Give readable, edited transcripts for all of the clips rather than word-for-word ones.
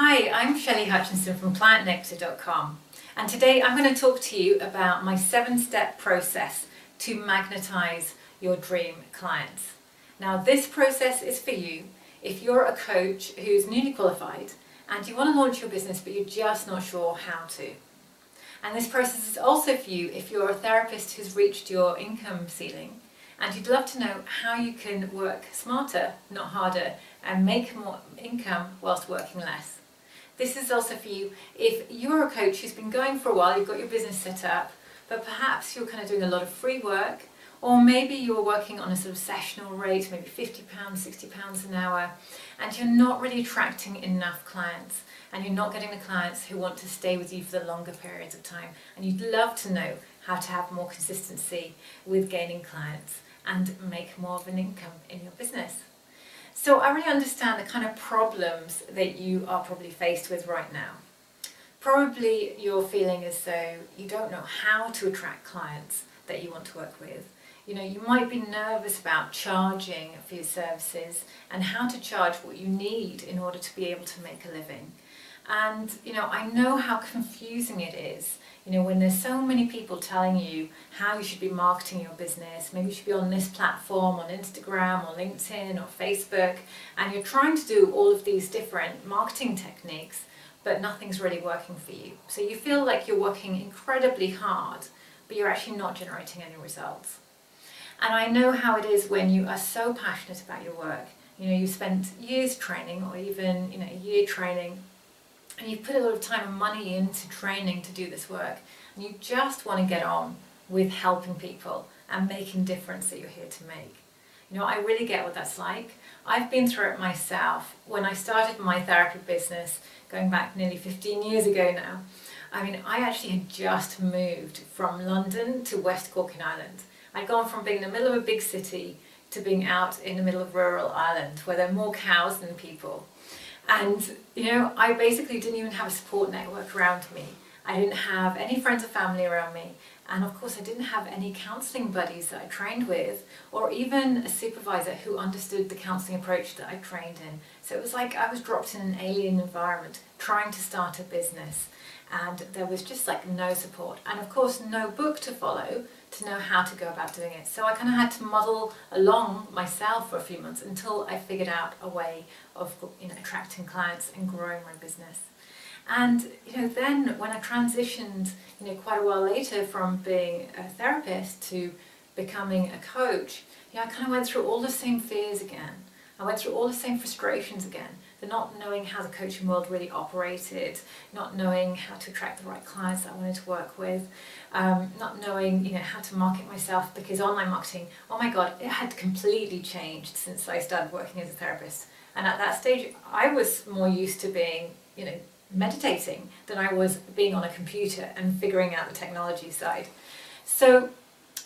Hi, I'm Shelley Hutchinson from clientnectar.com, and today I'm going to talk to you about my 7-step process to magnetize your dream clients. Now, this process is for you if you're a coach who's newly qualified and you want to launch your business but you're just not sure how to. And this process is also for you if you're a therapist who's reached your income ceiling and you'd love to know how you can work smarter, not harder, and make more income whilst working less. This is also for you if you're a coach who's been going for a while, you've got your business set up, but perhaps you're kind of doing a lot of free work, or maybe you're working on a sort of sessional rate, maybe £50, £60 an hour, and you're not really attracting enough clients, and you're not getting the clients who want to stay with you for the longer periods of time, and you'd love to know how to have more consistency with gaining clients and make more of an income in your business. So I really understand the kind of problems that you are probably faced with right now. Probably you're feeling as though you don't know how to attract clients that you want to work with. You know, you might be nervous about charging for your services and how to charge what you need in order to be able to make a living. And, I know how confusing it is, when there's so many people telling you how you should be marketing your business. Maybe you should be on this platform, on Instagram or LinkedIn or Facebook, and you're trying to do all of these different marketing techniques, but nothing's really working for you. So you feel like you're working incredibly hard, but you're actually not generating any results. And I know how it is when you are so passionate about your work. You spent years training or even, a year training, and you've put a lot of time and money into training to do this work, and you just want to get on with helping people and making difference that you're here to make. I really get what that's like. I've been through it myself. When I started my therapy business, going back nearly 15 years ago now, I actually had just moved from London to West Cork Island. I'd gone from being in the middle of a big city to being out in the middle of rural Ireland, where there are more cows than people. And, I basically didn't even have a support network around me. I didn't have any friends or family around me. And of course, I didn't have any counselling buddies that I trained with, or even a supervisor who understood the counselling approach that I trained in. So it was like I was dropped in an alien environment, trying to start a business. And there was just no support. And of course, no book to follow to know how to go about doing it. So I kind of had to muddle along myself for a few months until I figured out a way of attracting clients and growing my business. And then when I transitioned quite a while later from being a therapist to becoming a coach, I kind of went through all the same fears again. I went through all the same frustrations again. The not knowing how the coaching world really operated, not knowing how to attract the right clients that I wanted to work with, not knowing how to market myself, because online marketing, oh my God, it had completely changed since I started working as a therapist. And at that stage, I was more used to being, meditating than I was being on a computer and figuring out the technology side. So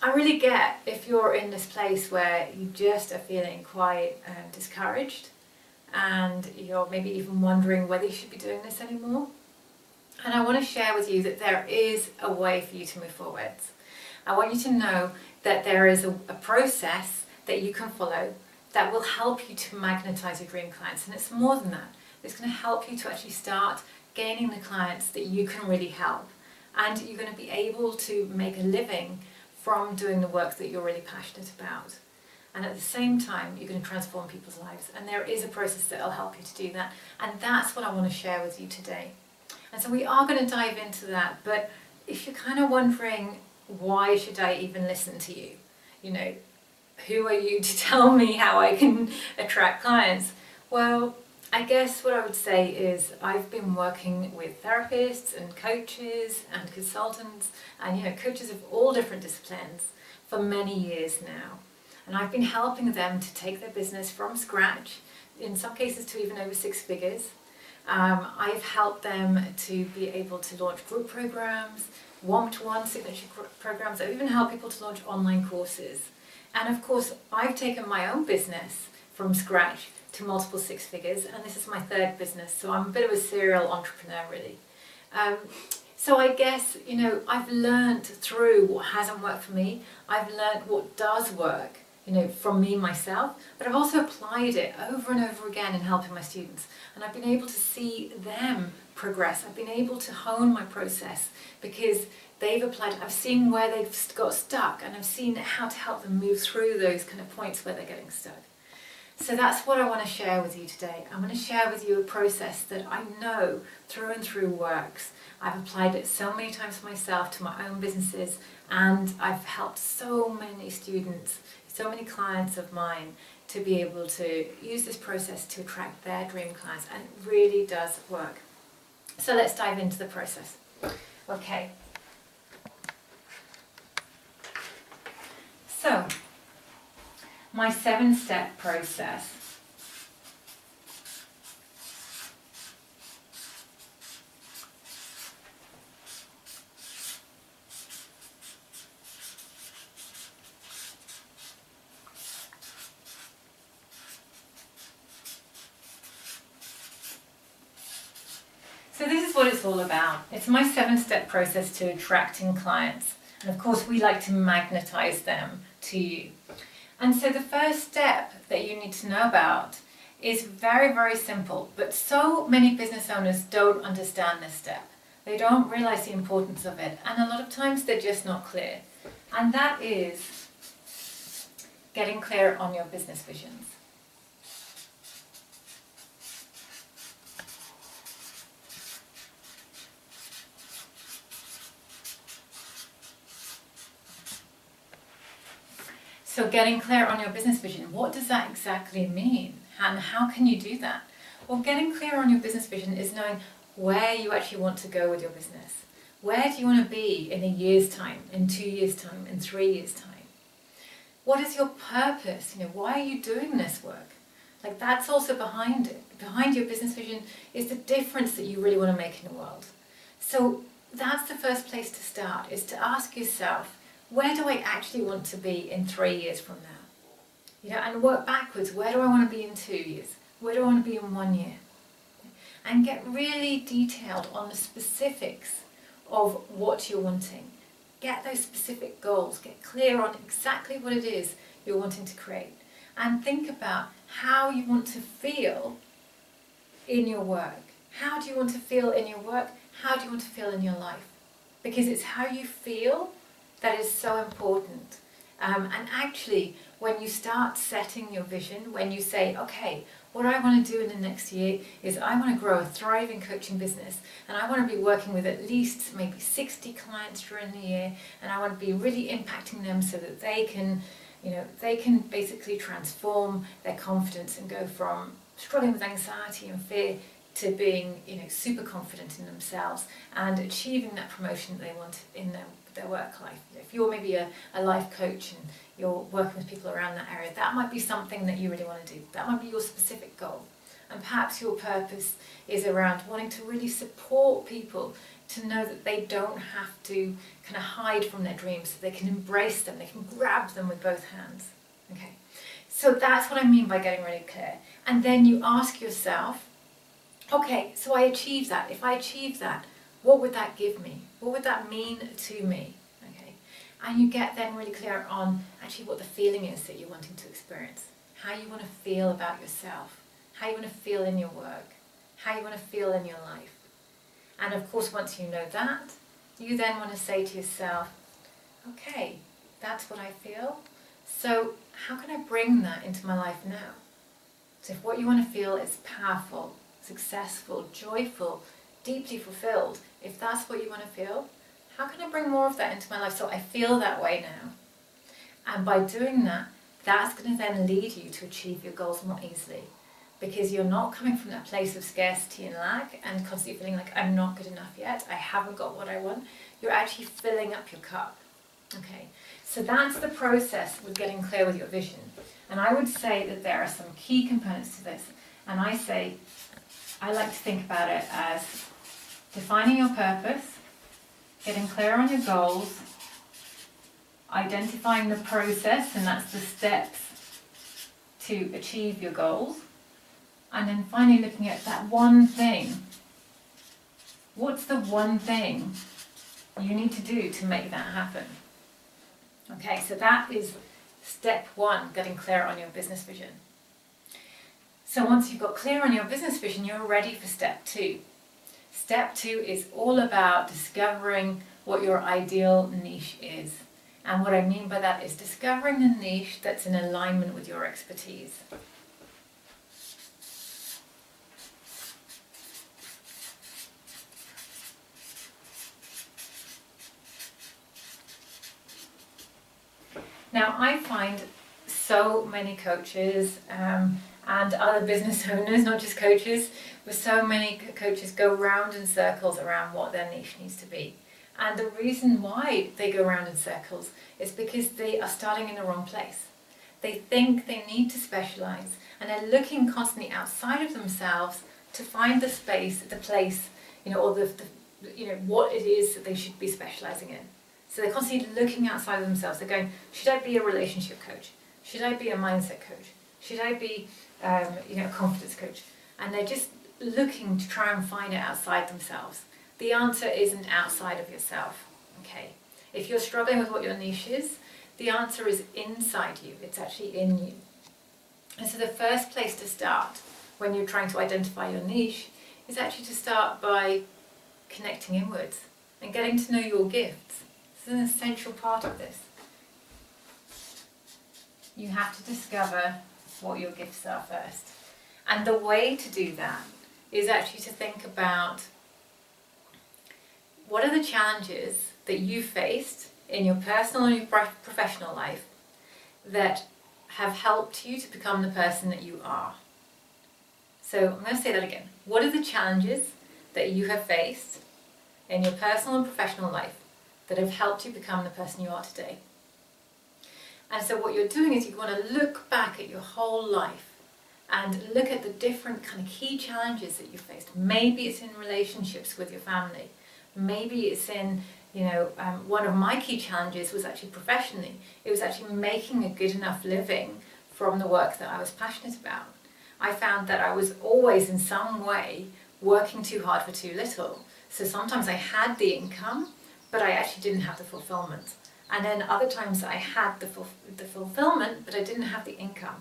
I really get if you're in this place where you just are feeling quite discouraged, and you're maybe even wondering whether you should be doing this anymore. And I want to share with you that there is a way for you to move forwards. I want you to know that there is a process that you can follow that will help you to magnetize your dream clients. And it's more than that. It's going to help you to actually start gaining the clients that you can really help. And you're going to be able to make a living from doing the work that you're really passionate about. And at the same time, you're going to transform people's lives. And there is a process that will help you to do that. And that's what I want to share with you today. And so we are going to dive into that. But if you're kind of wondering, why should I even listen to you? Who are you to tell me how I can attract clients? Well, I guess what I would say is I've been working with therapists and coaches and consultants and coaches of all different disciplines for many years now. And I've been helping them to take their business from scratch, in some cases to even over 6 figures. I've helped them to be able to launch group programs, one-to-one signature programs. I've even helped people to launch online courses. And of course, I've taken my own business from scratch to multiple 6 figures, and this is my 3rd business, so I'm a bit of a serial entrepreneur really. So I guess, I've learned through what hasn't worked for me. I've learned what does work from me myself, but I've also applied it over and over again in helping my students. And I've been able to see them progress. I've been able to hone my process because they've applied, I've seen where they've got stuck, and I've seen how to help them move through those kind of points where they're getting stuck. So that's what I want to share with you today. I'm going to share with you a process that I know through and through works. I've applied it so many times myself to my own businesses, and I've helped so many students, so many clients of mine to be able to use this process to attract their dream clients, and it really does work. So let's dive into the process. Okay. So, my 7-step process. So this is what it's all about. It's my 7-step process to attracting clients. And of course, we like to magnetize them to you. And so the first step that you need to know about is very, very simple. But so many business owners don't understand this step. They don't realize the importance of it. And a lot of times they're just not clear. And that is getting clear on your business visions. So getting clear on your business vision, what does that exactly mean? And how can you do that? Well, getting clear on your business vision is knowing where you actually want to go with your business. Where do you want to be in a year's time, in 2 years' time, in 3 years' time? What is your purpose? Why are you doing this work? That's also behind it. Behind your business vision is the difference that you really want to make in the world. So that's the first place to start, is to ask yourself, where do I actually want to be in 3 years from now? And work backwards. Where do I want to be in 2 years? Where do I want to be in 1 year? And get really detailed on the specifics of what you're wanting. Get those specific goals. Get clear on exactly what it is you're wanting to create. And think about how you want to feel in your work. How do you want to feel in your work? How do you want to feel in your life? Because it's how you feel that is so important. And actually, when you start setting your vision, when you say, okay, what I want to do in the next year is I want to grow a thriving coaching business, and I want to be working with at least maybe 60 clients during the year, and I want to be really impacting them so that they can basically transform their confidence and go from struggling with anxiety and fear to being super confident in themselves and achieving that promotion that they want in their work life. If you're maybe a life coach and you're working with people around that area, that might be something that you really want to do. That might be your specific goal. And perhaps your purpose is around wanting to really support people to know that they don't have to kind of hide from their dreams. They can embrace them, they can grab them with both hands. Okay, so that's what I mean by getting really clear. And then you ask yourself, okay, so I achieved that. If I achieve that, what would that give me? What would that mean to me? Okay, and you get then really clear on actually what the feeling is that you're wanting to experience, how you want to feel about yourself, how you want to feel in your work, how you want to feel in your life. And of course, once you know that, you then want to say to yourself, okay, that's what I feel. So how can I bring that into my life now? So if what you want to feel is powerful, successful, joyful, deeply fulfilled, if that's what you want to feel, how can I bring more of that into my life so I feel that way now? And by doing that, that's going to then lead you to achieve your goals more easily, because you're not coming from that place of scarcity and lack and constantly feeling like I'm not good enough yet, I haven't got what I want. You're actually filling up your cup. Okay, so that's the process with getting clear with your vision. And I would say that there are some key components to this. And I like to think about it as defining your purpose, getting clear on your goals, identifying the process, and that's the steps to achieve your goals, and then finally looking at that one thing. What's the one thing you need to do to make that happen? Okay, so that is Step 1, getting clear on your business vision. So once you've got clear on your business vision, you're ready for step 2. Step 2 is all about discovering what your ideal niche is. And what I mean by that is discovering a niche that's in alignment with your expertise. Now, I find so many coaches and other business owners, not just coaches, but so many coaches go round in circles around what their niche needs to be. And the reason why they go around in circles is because they are starting in the wrong place. They think they need to specialize, and they're looking constantly outside of themselves to find the space, the place, or the what it is that they should be specializing in. So they're constantly looking outside of themselves. They're going, should I be a relationship coach? Should I be a mindset coach? Should I be, a confidence coach? And they're just looking to try and find it outside themselves. The answer isn't outside of yourself, okay? If you're struggling with what your niche is, the answer is inside you. It's actually in you. And so the first place to start when you're trying to identify your niche is actually to start by connecting inwards and getting to know your gifts. It's an essential part of this. You have to discover what your gifts are first. And the way to do that is actually to think about what are the challenges that you faced in your personal and your professional life that have helped you to become the person that you are. So I'm going to say that again. What are the challenges that you have faced in your personal and professional life that have helped you become the person you are today? And so what you're doing is you want to look back at your whole life and look at the different kind of key challenges that you faced. Maybe it's in relationships with your family. Maybe it's in, one of my key challenges was actually professionally. It was actually making a good enough living from the work that I was passionate about. I found that I was always in some way working too hard for too little. So sometimes I had the income, but I actually didn't have the fulfillment. And then other times I had the fulfillment, but I didn't have the income.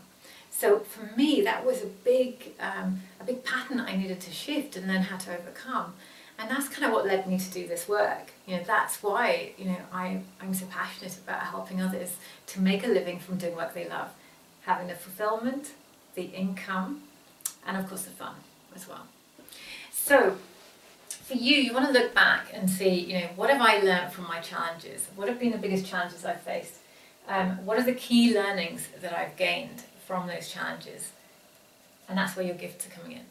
So for me, that was a big pattern I needed to shift and then had to overcome. And that's kind of what led me to do this work. That's why, I'm so passionate about helping others to make a living from doing work they love. Having the fulfillment, the income, and of course the fun as well. So for you, you want to look back and see, what have I learned from my challenges? What have been the biggest challenges I've faced? What are the key learnings that I've gained from those challenges? And that's where your gifts are coming in.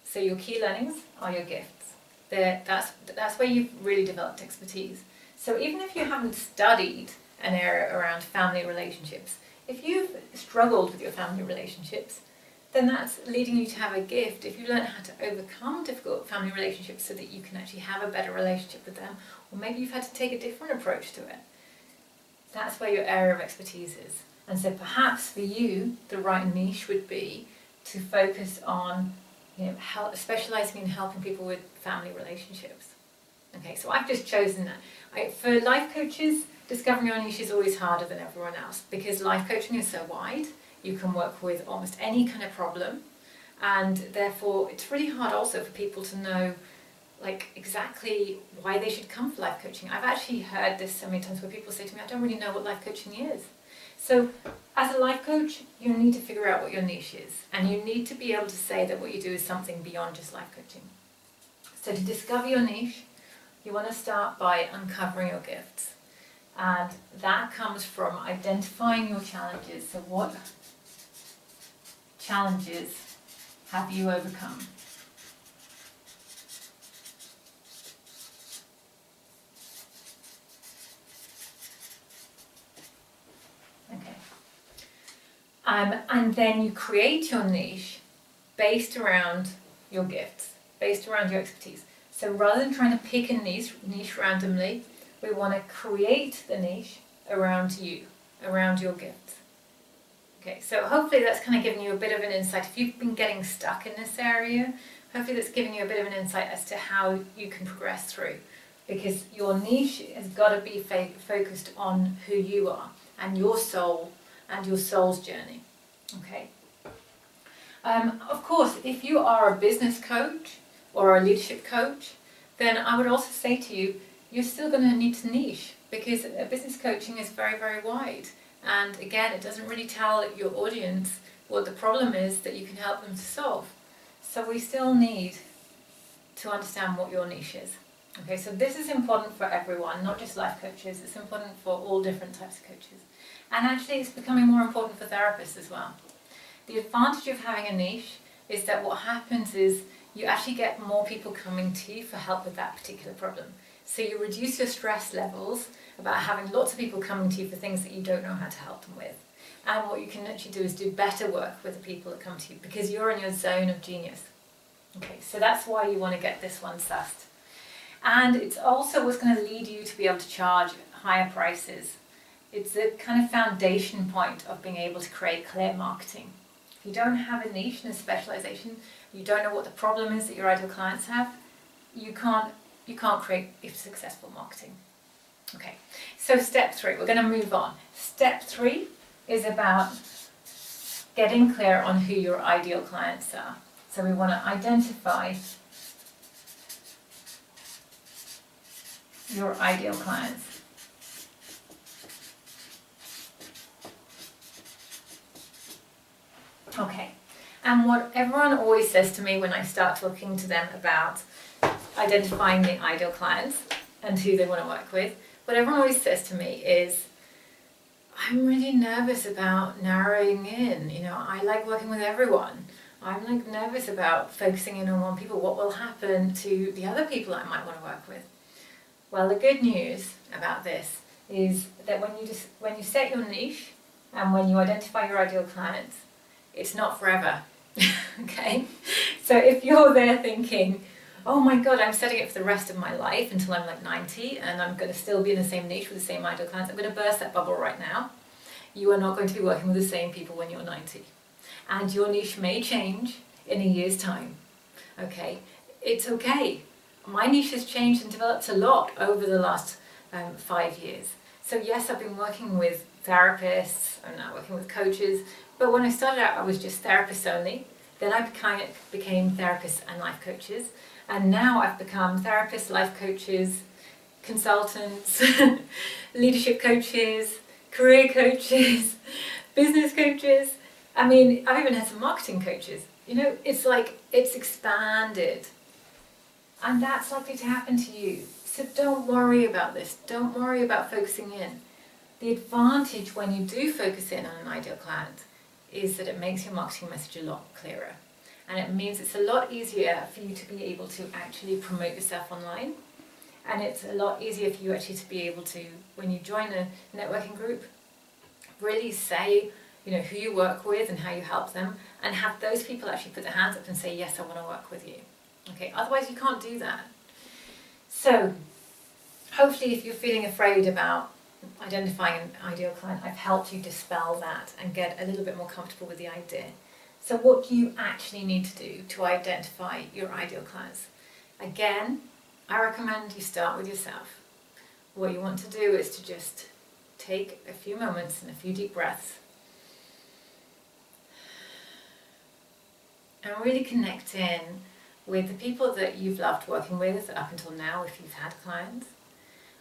So your key learnings are your gifts. That's where you've really developed expertise. So even if you haven't studied an area around family relationships, if you've struggled with your family relationships, then that's leading you to have a gift. If you learn how to overcome difficult family relationships so that you can actually have a better relationship with them, or maybe you've had to take a different approach to it, that's where your area of expertise is. And so perhaps for you, the right niche would be to focus on specializing in helping people with family relationships. Okay, so I've just chosen that. For life coaches, discovering your niche is always harder than everyone else because life coaching is so wide. You can work with almost any kind of problem, and therefore it's really hard also for people to know exactly why they should come for life coaching. I've actually heard this so many times where people say to me, I don't really know what life coaching is. So as a life coach, you need to figure out what your niche is, and you need to be able to say that what you do is something beyond just life coaching. So to discover your niche, you want to start by uncovering your gifts. And that comes from identifying your challenges. So what challenges have you overcome? Okay. And then you create your niche based around your gifts, based around your expertise. So rather than trying to pick a niche randomly, we want to create the niche around you, around your gifts. Okay, so hopefully that's kind of giving you a bit of an insight. If you've been getting stuck in this area, hopefully that's giving you a bit of an insight as to how you can progress through. Because your niche has got to be focused on who you are and your soul and your soul's journey. Okay. Of course, if you are a business coach or a leadership coach, then I would also say to you, you're still going to need to niche, because business coaching is very, very wide. And again, it doesn't really tell your audience what the problem is that you can help them to solve. So we still need to understand what your niche is. Okay, so this is important for everyone, not just life coaches. It's important for all different types of coaches. And actually it's becoming more important for therapists as well. The advantage of having a niche is that what happens is you actually get more people coming to you for help with that particular problem. So you reduce your stress levels about having lots of people coming to you for things that you don't know how to help them with. And what you can actually do is do better work with the people that come to you, because you're in your zone of genius. Okay, so that's why you want to get this one sussed. And it's also what's going to lead you to be able to charge higher prices. It's the kind of foundation point of being able to create clear marketing. If you don't have a niche and a specialization, you don't know what the problem is that your ideal clients have, you can't create successful marketing. Okay, so step 3, we're going to move on. Step 3 is about getting clear on who your ideal clients are. So we want to identify your ideal clients. Okay, and what everyone always says to me when I start talking to them about identifying the ideal clients and who they want to work with, what everyone always says to me is, I'm really nervous about narrowing in. I like working with everyone. I'm nervous about focusing in on one people. What will happen to the other people I might want to work with? Well, the good news about this is that when you set your niche and when you identify your ideal clients, it's not forever. Okay? So if you're there thinking, oh my God, I'm setting it for the rest of my life until I'm 90 and I'm going to still be in the same niche with the same ideal clients, I'm going to burst that bubble right now. You are not going to be working with the same people when you're 90. And your niche may change in a year's time. Okay? It's okay. My niche has changed and developed a lot over the last 5 years. So yes, I've been working with therapists, I'm now working with coaches, but when I started out I was just therapists only. Then I became therapists and life coaches, and now I've become therapists, life coaches, consultants, leadership coaches, career coaches, business coaches. I mean, I've even had some marketing coaches. It's expanded. And that's likely to happen to you. So don't worry about this. Don't worry about focusing in. The advantage when you do focus in on an ideal client is that it makes your marketing message a lot clearer. And it means it's a lot easier for you to be able to actually promote yourself online. And it's a lot easier for you actually to be able to, when you join a networking group, really say, who you work with and how you help them, and have those people actually put their hands up and say, yes, I want to work with you. Okay, otherwise you can't do that. So, hopefully if you're feeling afraid about identifying an ideal client, I've helped you dispel that and get a little bit more comfortable with the idea. So what do you actually need to do to identify your ideal clients? Again, I recommend you start with yourself. What you want to do is to just take a few moments and a few deep breaths and really connect in with the people that you've loved working with up until now, if you've had clients,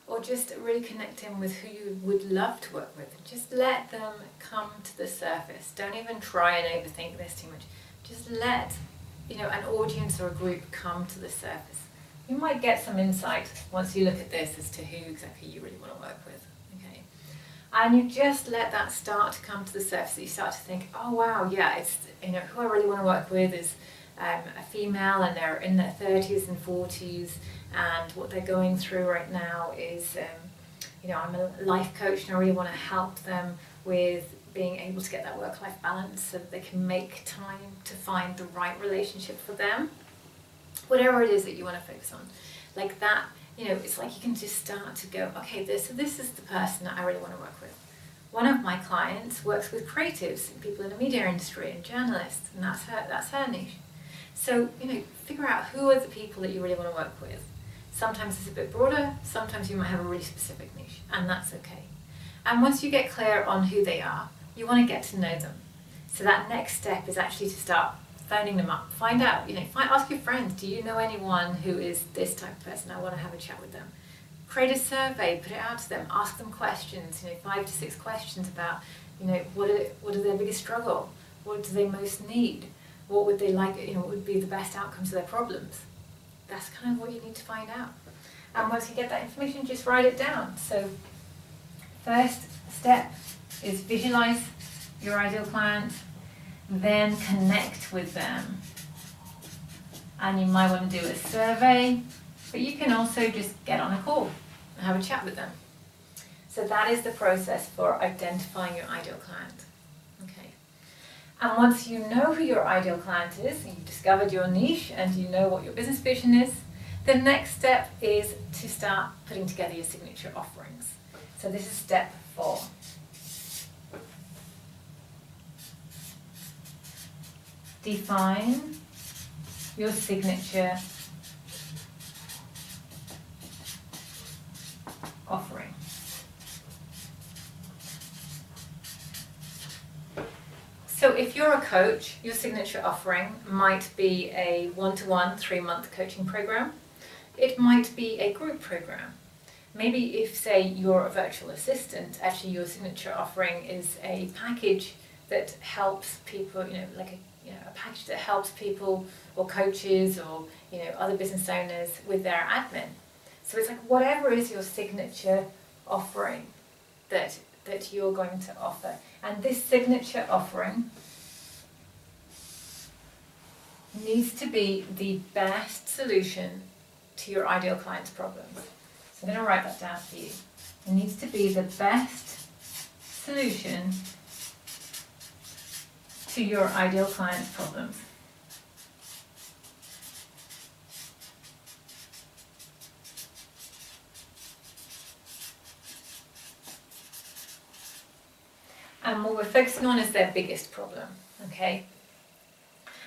or just really connect in with who you would love to work with. Just let them come to the surface. Don't even try and overthink this too much. Just let an audience or a group come to the surface. You might get some insight once you look at this as to who exactly you really want to work with. Okay, and you just let that start to come to the surface. You start to think, oh wow, yeah, it's who I really want to work with is a female, and they're in their 30s and 40s, and what they're going through right now is, I'm a life coach and I really want to help them with being able to get that work-life balance so that they can make time to find the right relationship for them. Whatever it is that you want to focus on. Like that, it's like you can just start to go, okay, this is the person that I really want to work with. One of my clients works with creatives, people in the media industry and journalists, and that's her niche. So, figure out who are the people that you really want to work with. Sometimes it's a bit broader, sometimes you might have a really specific niche, and that's okay. And once you get clear on who they are, you want to get to know them. So that next step is actually to start phoning them up. Find out, ask your friends, do you know anyone who is this type of person? I want to have a chat with them. Create a survey, put it out to them, ask them questions, 5 to 6 questions about, what are their biggest struggle? What do they most need? What would they like, what would be the best outcomes of their problems? That's kind of what you need to find out. And once you get that information, just write it down. So first step is visualize your ideal client, then connect with them. And you might want to do a survey, but you can also just get on a call and have a chat with them. So that is the process for identifying your ideal client. Okay. And once you know who your ideal client is, you've discovered your niche and you know what your business vision is, the next step is to start putting together your signature offerings. So this is step 4. Define your signature offering. So if you're a coach, your signature offering might be a 1-to-1 3-month coaching program. It might be a group program. Maybe if, say, you're a virtual assistant, actually your signature offering is a package that helps people, a package that helps people or coaches or, other business owners with their admin. So it's like whatever is your signature offering that you're going to offer. And this signature offering needs to be the best solution to your ideal client's problems. So I'm going to write that down for you. It needs to be the best solution to your ideal client's problems. And what we're focusing on is their biggest problem, okay?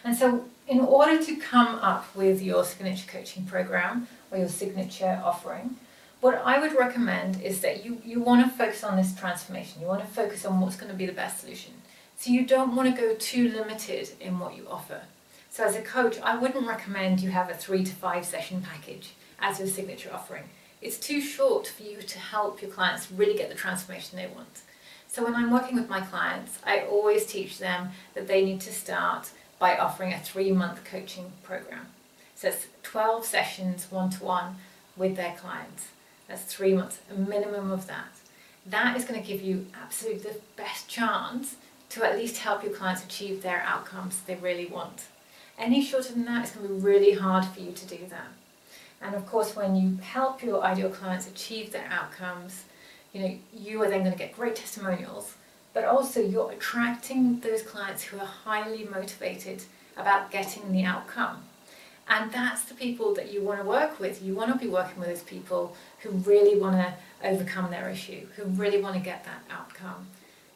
And so in order to come up with your signature coaching program or your signature offering, what I would recommend is that you want to focus on this transformation. You want to focus on what's going to be the best solution. So you don't want to go too limited in what you offer. So as a coach, I wouldn't recommend you have a 3 to 5 session package as your signature offering. It's too short for you to help your clients really get the transformation they want. So when I'm working with my clients, I always teach them that they need to start by offering a 3-month coaching program. So it's 12 sessions 1-to-1 with their clients. That's 3 months, a minimum of that. That is going to give you absolutely the best chance to at least help your clients achieve their outcomes they really want. Any shorter than that, it's going to be really hard for you to do that. And of course, when you help your ideal clients achieve their outcomes, you are then going to get great testimonials, but also you're attracting those clients who are highly motivated about getting the outcome. And that's the people that you want to work with. You want to be working with those people who really want to overcome their issue, who really want to get that outcome.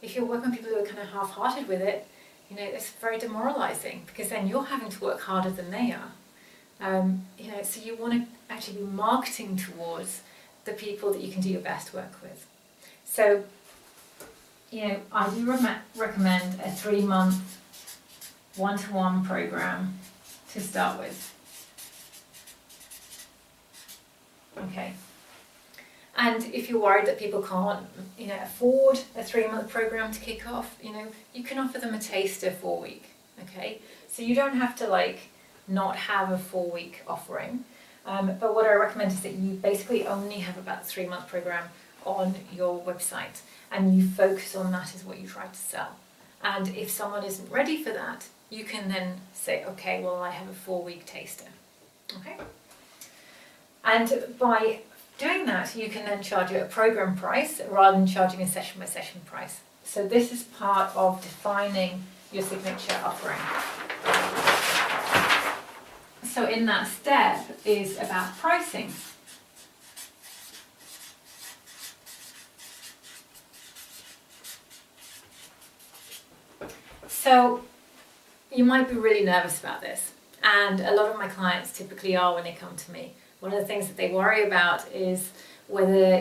If you're working with people who are kind of half-hearted with it, it's very demoralizing because then you're having to work harder than they are. So you want to actually be marketing towards the people that you can do your best work with. So, I do recommend a 3-month 1-to-1 program to start with. Okay. And if you're worried that people can't, afford a 3-month program to kick off, you can offer them a taster 4-week. Okay. So you don't have to not have a 4-week offering. But what I recommend is that you basically only have about a 3-month program on your website and you focus on that as what you try to sell. And if someone isn't ready for that, you can then say, okay, well, I have a 4-week taster. Okay? And by doing that, you can then charge a program price rather than charging a session by session price. So this is part of defining your signature offering. So in that step is about pricing. So you might be really nervous about this, and a lot of my clients typically are when they come to me. One of the things that they worry about is whether,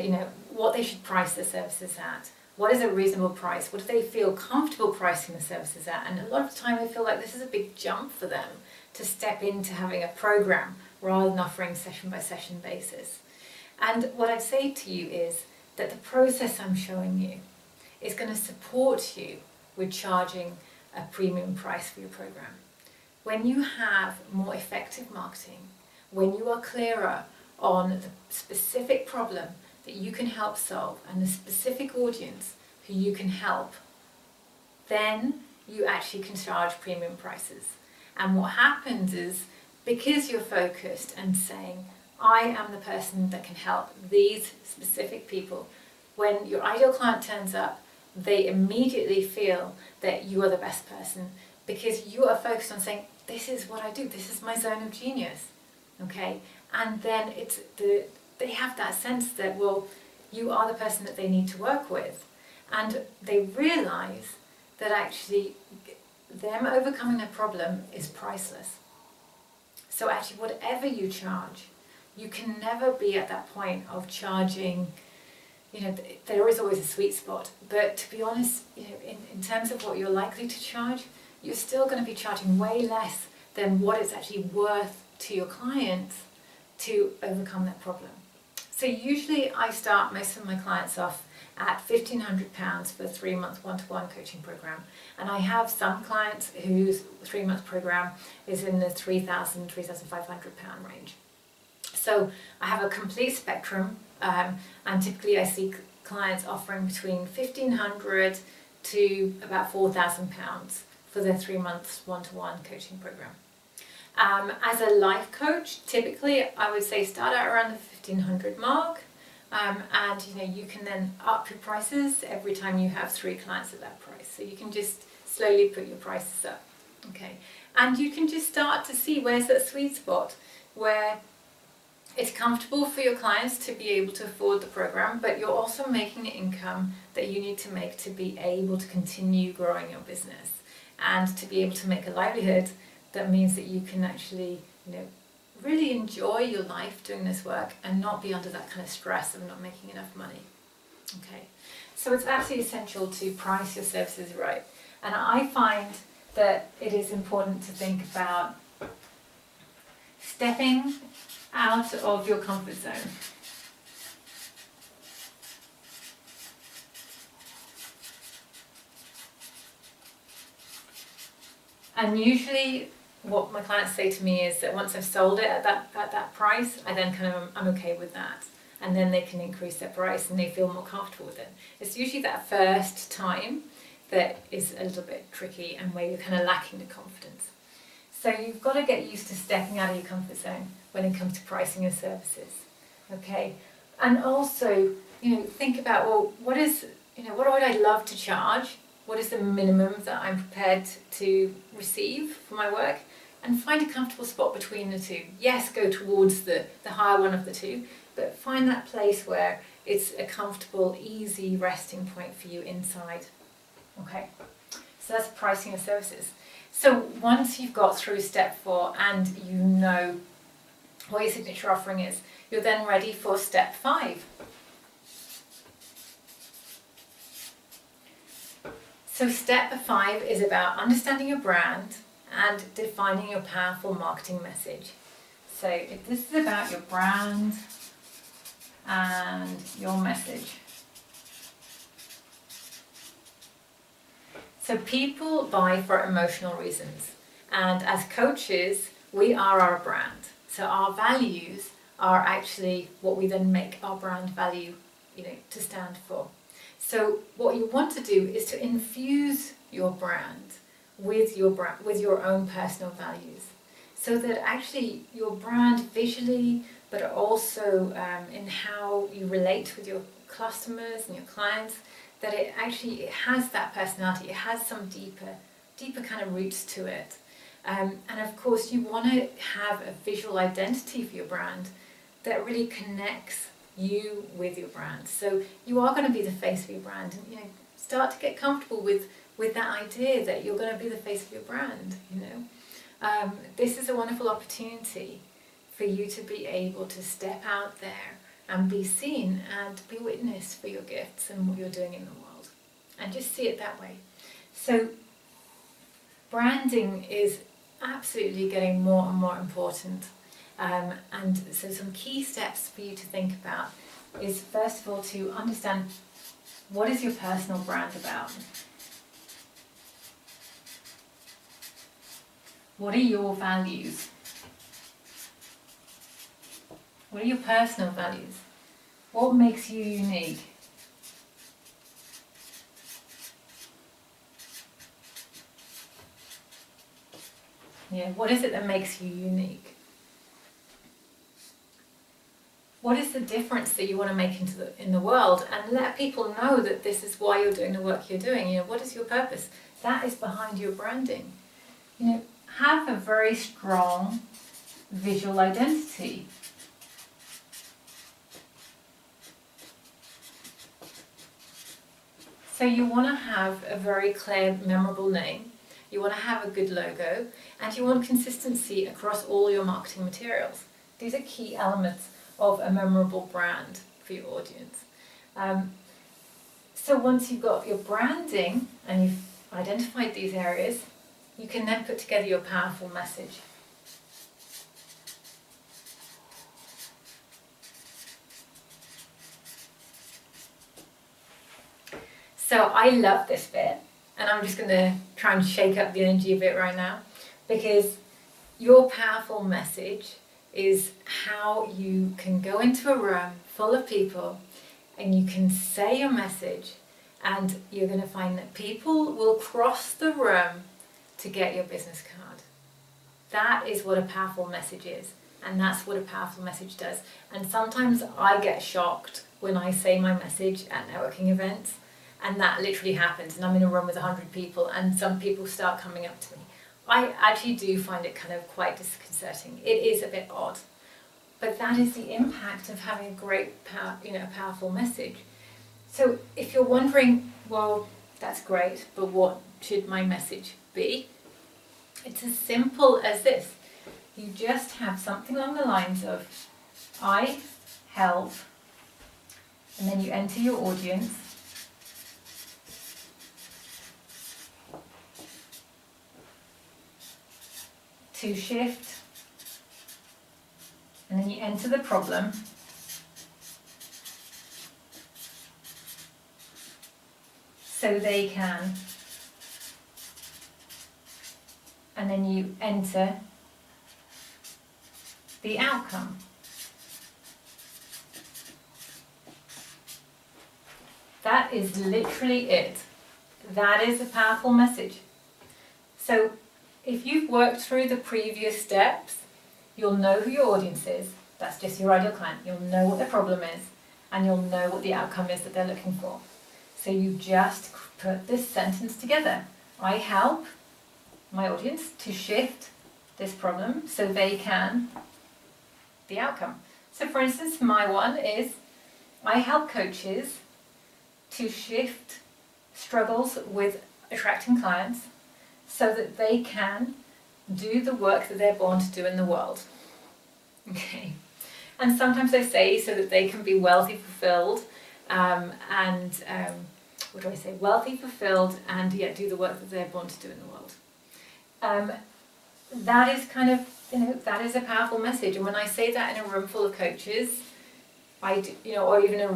what they should price their services at, What is a reasonable price? What do they feel comfortable pricing the services at? And a lot of the time they feel like this is a big jump for them to step into having a program rather than offering session by session basis. And what I'd say to you is that the process I'm showing you is going to support you with charging a premium price for your program. When you have more effective marketing, when you are clearer on the specific problem that you can help solve and the specific audience who you can help, then you actually can charge premium prices. And what happens is, because you're focused and saying, I am the person that can help these specific people, when your ideal client turns up, they immediately feel that you are the best person because you are focused on saying, this is what I do, this is my zone of genius, okay? And then they have that sense that, well, you are the person that they need to work with. And they realize that actually them overcoming a problem is priceless. So actually whatever you charge, you can never be at that point of charging, there is always a sweet spot, but to be honest, in terms of what you're likely to charge, you're still going to be charging way less than what it's actually worth to your clients to overcome that problem. So usually I start most of my clients off at £1,500 for a 3-month one-to-one coaching program. And I have some clients whose 3-month program is in the £3,000, £3,500 range. So I have a complete spectrum, and typically I see clients offering between £1,500 to about £4,000 for their 3 months one-to-one coaching program. As a life coach, typically I would say start out around the £1,500 mark, and you can then up your prices every time you have 3 clients at that price. So you can just slowly put your prices up, okay? And you can just start to see where's that sweet spot where it's comfortable for your clients to be able to afford the program, but you're also making the income that you need to make to be able to continue growing your business and to be able to make a livelihood. That means that you can actually, really enjoy your life doing this work and not be under that kind of stress of not making enough money. Okay, so it's absolutely essential to price your services right. And I find that it is important to think about stepping out of your comfort zone. And usually what my clients say to me is that once I've sold it at that price, I then I'm okay with that. And then they can increase their price and they feel more comfortable with it. It's usually that first time that is a little bit tricky and where you're kind of lacking the confidence. So you've got to get used to stepping out of your comfort zone when it comes to pricing your services, okay? And also, think about, well, what would I love to charge? What is the minimum that I'm prepared to receive for my work? And find a comfortable spot between the two. Yes, go towards the higher one of the two, but find that place where it's a comfortable, easy resting point for you inside. Okay, so that's pricing your services. So once you've got through step 4 and you know what your signature offering is, you're then ready for step 5. So step 5 is about understanding your brand and defining your powerful marketing message. So if this is about your brand and your message. So people buy for emotional reasons, and as coaches, we are our brand. So our values are actually what we then make our brand value, to stand for. So what you want to do is to infuse your brand with your own personal values, so that actually your brand visually, but also in how you relate with your customers and your clients, that it has that personality, it has some deeper kind of roots to it. And of course you want to have a visual identity for your brand that really connects you with your brand. So you are going to be the face of your brand, and start to get comfortable with that idea that you're going to be the face of your brand. This is a wonderful opportunity for you to be able to step out there and be seen and be witnessed for your gifts and what you're doing in the world. and just see it that way. So branding is absolutely getting more and more important. And so some key steps for you to think about is, first of all, to understand, what is your personal brand about? What are your values? What are your personal values? What makes you unique? Yeah, what is it that makes you unique? What is the difference that you want to make in the world? And let people know that this is why you're doing the work you're doing. You know, what is your purpose? That is behind your branding. You know, have a very strong visual identity. So you want to have a very clear, memorable name. You want to have a good logo, and you want consistency across all your marketing materials. These are key elements of a memorable brand for your audience. So once you've got your branding and you've identified these areas, you can then put together your powerful message. So I love this bit, and I'm just going to try and shake up the energy a bit right now, because your powerful message is how you can go into a room full of people and you can say your message, and you're going to find that people will cross the room to get your business card. That is what a powerful message is, and that's what a powerful message does. And sometimes I get shocked when I say my message at networking events, and that literally happens, and I'm in a room with 100 people and some people start coming up to me. I actually do find it kind of quite disconcerting. It is a bit odd, but that is the impact of having a great, powerful message. So if you're wondering, well, that's great, but what should my message be? It's as simple as this. You just have something along the lines of, I help, and then you enter your audience. To shift, and then you enter the problem, so they can, and then you enter the outcome. That is literally it. That is a powerful message. So if you've worked through the previous steps, you'll know who your audience is. That's just your ideal client. You'll know what the problem is, and you'll know what the outcome is that they're looking for. So you just put this sentence together. I help my audience to shift this problem so they can, the outcome. So for instance, my one is, I help coaches to shift struggles with attracting clients so that they can do the work that they're born to do in the world. Okay. And sometimes I say so that they can be wealthy, fulfilled, wealthy, fulfilled, and yet do the work that they're born to do in the world. That is kind of, that is a powerful message. And when I say that in a room full of coaches, or even a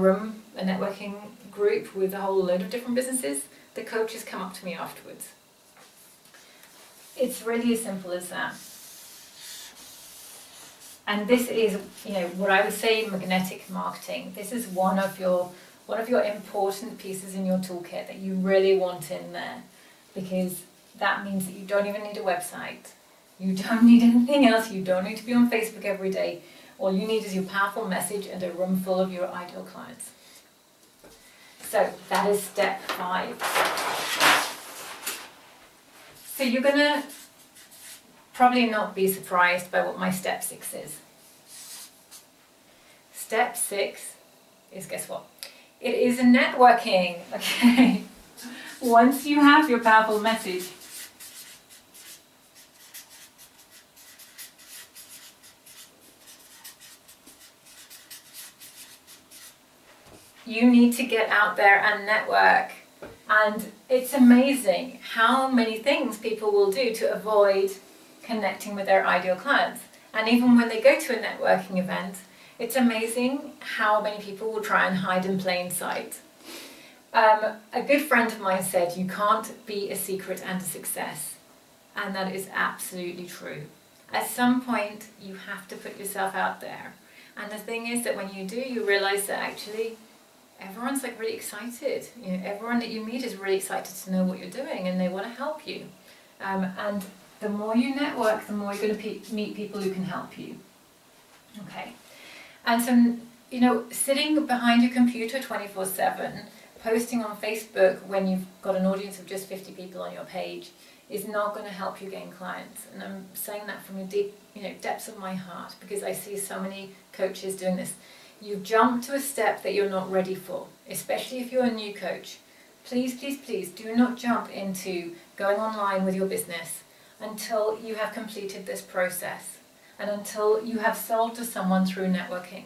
networking group with a whole load of different businesses, the coaches come up to me afterwards. It's really as simple as that. And this is, what I would say magnetic marketing. This is one of your important pieces in your toolkit that you really want in there, because that means that you don't even need a website. You don't need anything else. You don't need to be on Facebook every day. All you need is your powerful message and a room full of your ideal clients. So that is step 5. So you're going to probably not be surprised by what my step 6 is. Step 6 is, guess what? It is a networking, okay? Once you have your powerful message, you need to get out there and network. And it's amazing how many things people will do to avoid connecting with their ideal clients. And even when they go to a networking event, it's amazing how many people will try and hide in plain sight. A good friend of mine said, you can't be a secret and a success. And that is absolutely true. At some point, you have to put yourself out there. And the thing is that when you do, you realize that actually everyone's like really excited. You know, everyone that you meet is really excited to know what you're doing and they want to help you. And the more you network, the more you're going to meet people who can help you. Okay. And so, you know, sitting behind your computer 24/7, posting on Facebook when you've got an audience of just 50 people on your page is not going to help you gain clients. And I'm saying that from the deep, depths of my heart, because I see so many coaches doing this. You jump to a step that you're not ready for, especially if you're a new coach. Please, please, please do not jump into going online with your business until you have completed this process and until you have sold to someone through networking.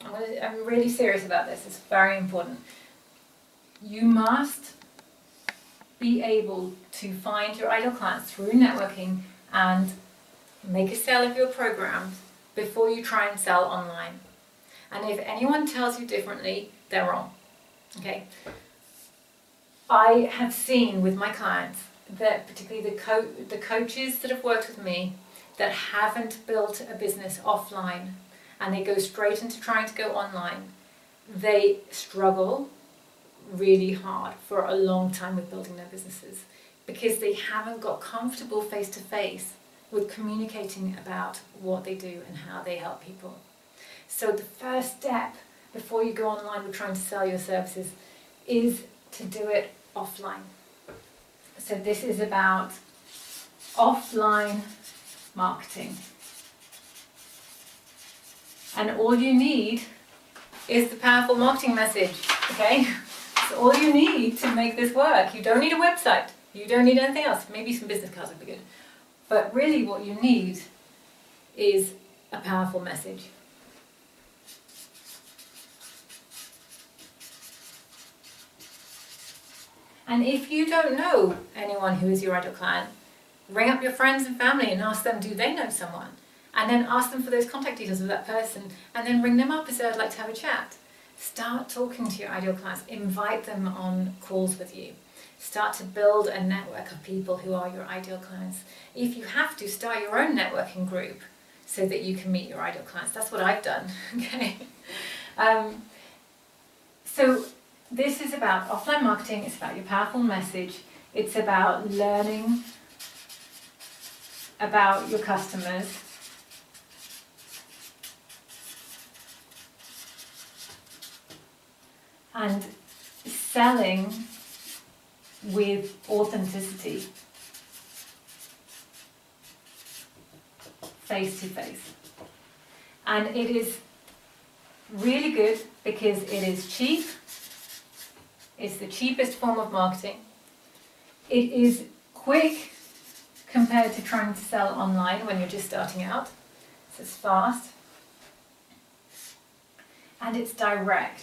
I'm really serious about this. It's very important. You must be able to find your ideal clients through networking and make a sale of your programs before you try and sell online. And if anyone tells you differently, they're wrong. Okay? I have seen with my clients that particularly the coaches that have worked with me that haven't built a business offline and they go straight into trying to go online, they struggle really hard for a long time with building their businesses because they haven't got comfortable face to face with communicating about what they do and how they help people. So the first step before you go online with trying to sell your services is to do it offline. So this is about offline marketing. And all you need is the powerful marketing message, okay? That's all you need to make this work. You don't need a website. You don't need anything else. Maybe some business cards would be good. But really what you need is a powerful message. And if you don't know anyone who is your ideal client, ring up your friends and family and ask them, do they know someone? And then ask them for those contact details of that person and then ring them up and say, I'd like to have a chat. Start talking to your ideal clients. Invite them on calls with you. Start to build a network of people who are your ideal clients. If you have to, start your own networking group so that you can meet your ideal clients. That's what I've done, okay? So this is about offline marketing. It's about your powerful message. It's about learning about your customers. And selling with authenticity, face to face. And it is really good because it is cheap. It's the cheapest form of marketing. It is quick compared to trying to sell online when you're just starting out. So it's fast. And it's direct.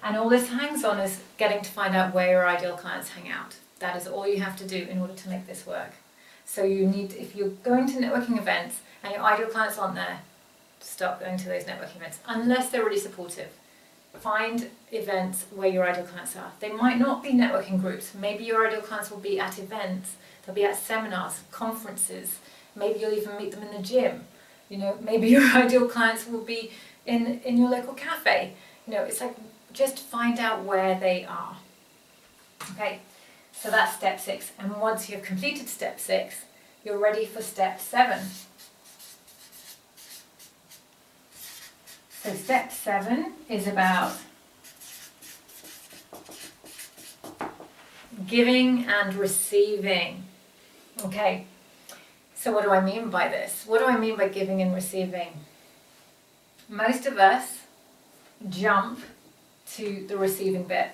And all this hangs on is getting to find out where your ideal clients hang out. That is all you have to do in order to make this work. So you need, if you're going to networking events and your ideal clients aren't there, stop going to those networking events, unless they're really supportive. Find events where your ideal clients are. They might not be networking groups. Maybe your ideal clients will be at events. They'll be at seminars, conferences. Maybe you'll even meet them in the gym. Maybe your ideal clients will be in your local cafe. It's like, just find out where they are. Okay, so that's step 6. And once you've completed step 6, you're ready for step 7. So step 7 is about giving and receiving. Okay, so what do I mean by this? What do I mean by giving and receiving? Most of us jump to the receiving bit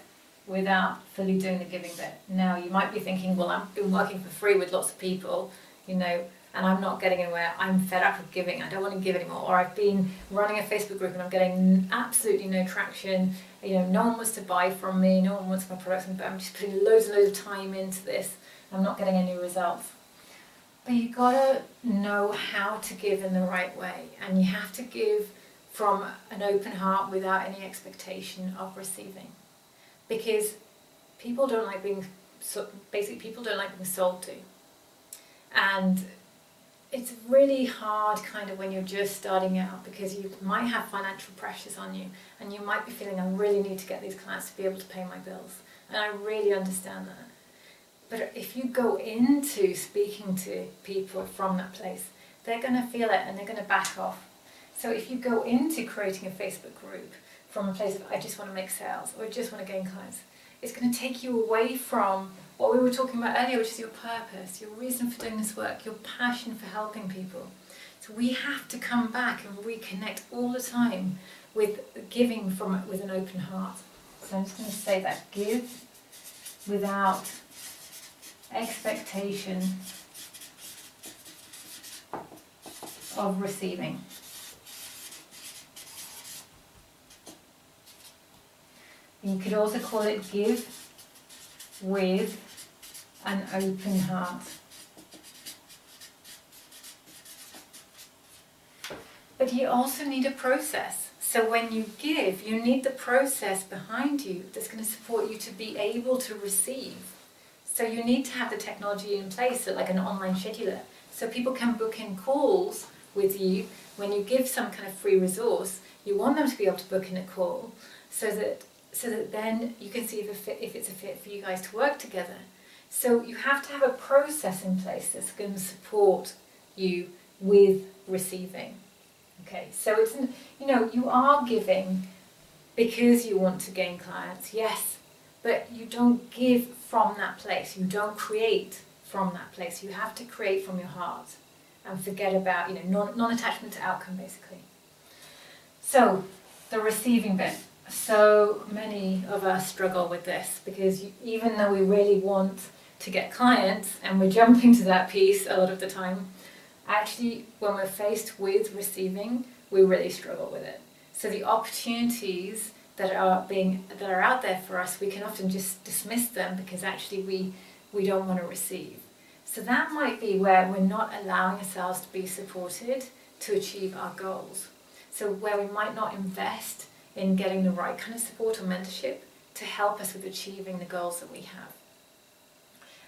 without fully doing the giving bit. Now you might be thinking, well, I've been working for free with lots of people, and I'm not getting anywhere, I'm fed up with giving, I don't want to give anymore, or I've been running a Facebook group and I'm getting absolutely no traction, no one wants to buy from me, no one wants my products, but I'm just putting loads and loads of time into this, I'm not getting any results. But you gotta know how to give in the right way, and you have to give from an open heart without any expectation of receiving, because people don't like being sold to, and it's really hard kind of when you're just starting out, because you might have financial pressures on you and you might be feeling, I really need to get these clients to be able to pay my bills, and I really understand that. But if you go into speaking to people from that place, they're going to feel it and they're going to back off. So if you go into creating a Facebook group from a place of, I just want to make sales or I just want to gain clients, it's going to take you away from what we were talking about earlier, which is your purpose, your reason for doing this work, your passion for helping people. So we have to come back and reconnect all the time with giving with an open heart. So I'm just going to say that, give without expectation of receiving. You could also call it give with an open heart. But you also need a process. So when you give, you need the process behind you that's going to support you to be able to receive. So you need to have the technology in place, so like an online scheduler, so people can book in calls with you. When you give some kind of free resource, you want them to be able to book in a call so that then you can see if it's a fit for you guys to work together. So you have to have a process in place that's going to support you with receiving. Okay, so it's, you are giving because you want to gain clients, yes, but you don't give from that place. You don't create from that place. You have to create from your heart and forget about, non-attachment to outcome, basically. So the receiving bit. So many of us struggle with this because even though we really want to get clients and we're jumping to that piece a lot of the time, actually when we're faced with receiving, we really struggle with it. So the opportunities that are out there for us, we can often just dismiss them because actually we don't want to receive. So that might be where we're not allowing ourselves to be supported to achieve our goals. So where we might not invest in getting the right kind of support or mentorship to help us with achieving the goals that we have.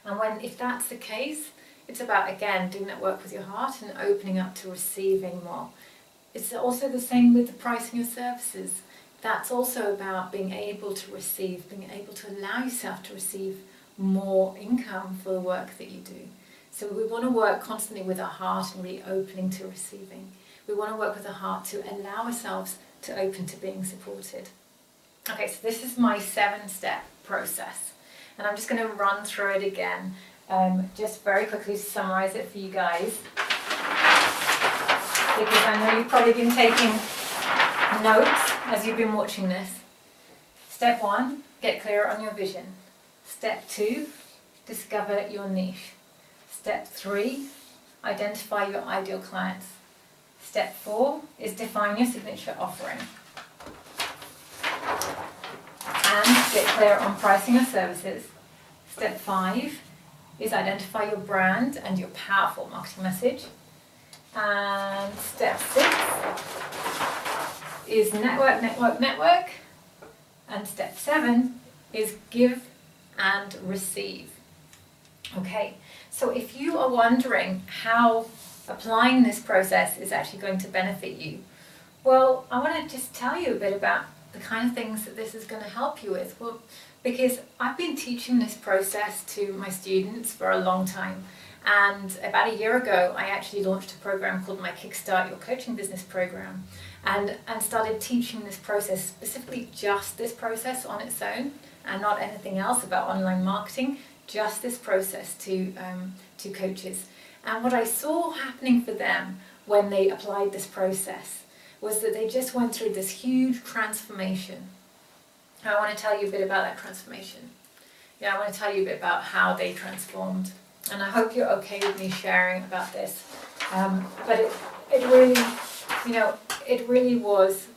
And if that's the case, it's about, again, doing that work with your heart and opening up to receiving more. It's also the same with the pricing of services. That's also about being able to receive, being able to allow yourself to receive more income for the work that you do. So we want to work constantly with our heart and really opening to receiving. We want to work with our heart to allow ourselves to open to being supported. Okay, so this is my 7-step process. And I'm just going to run through it again, just very quickly to summarize it for you guys. Because I know you've probably been taking notes as you've been watching this. Step 1, get clear on your vision. Step 2, discover your niche. Step 3, identify your ideal clients. Step 4 is define your signature offering. And get clear on pricing your services. Step 5 is identify your brand and your powerful marketing message. And step 6 is network. And step 7 is give and receive. Okay, so if you are wondering how applying this process is actually going to benefit you, well, I want to just tell you a bit about the kind of things that this is going to help you with. Well, because I've been teaching this process to my students for a long time. And about a year ago, I actually launched a program called my Kickstart Your Coaching Business program, and started teaching this process, specifically just this process on its own, and not anything else about online marketing, just this process to coaches. And what I saw happening for them when they applied this process was that they just went through this huge transformation. And I want to tell you a bit about that transformation. I want to tell you a bit about how they transformed. and I hope you're okay with me sharing about this. But it really, it really was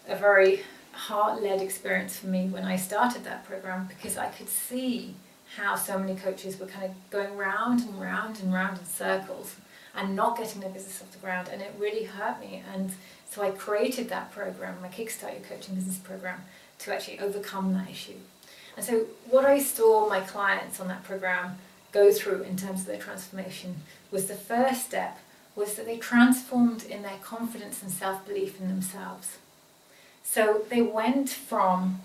a very heart-led experience for me when I started that program, because I could see how so many coaches were kind of going round and round and round in circles and not getting their business off the ground, and it really hurt me. And so I created that program, my Kickstart Your Coaching Business program, to actually overcome that issue. And so what I saw my clients on that program go through in terms of their transformation was, the first step was that they transformed in their confidence and self-belief in themselves. So they went from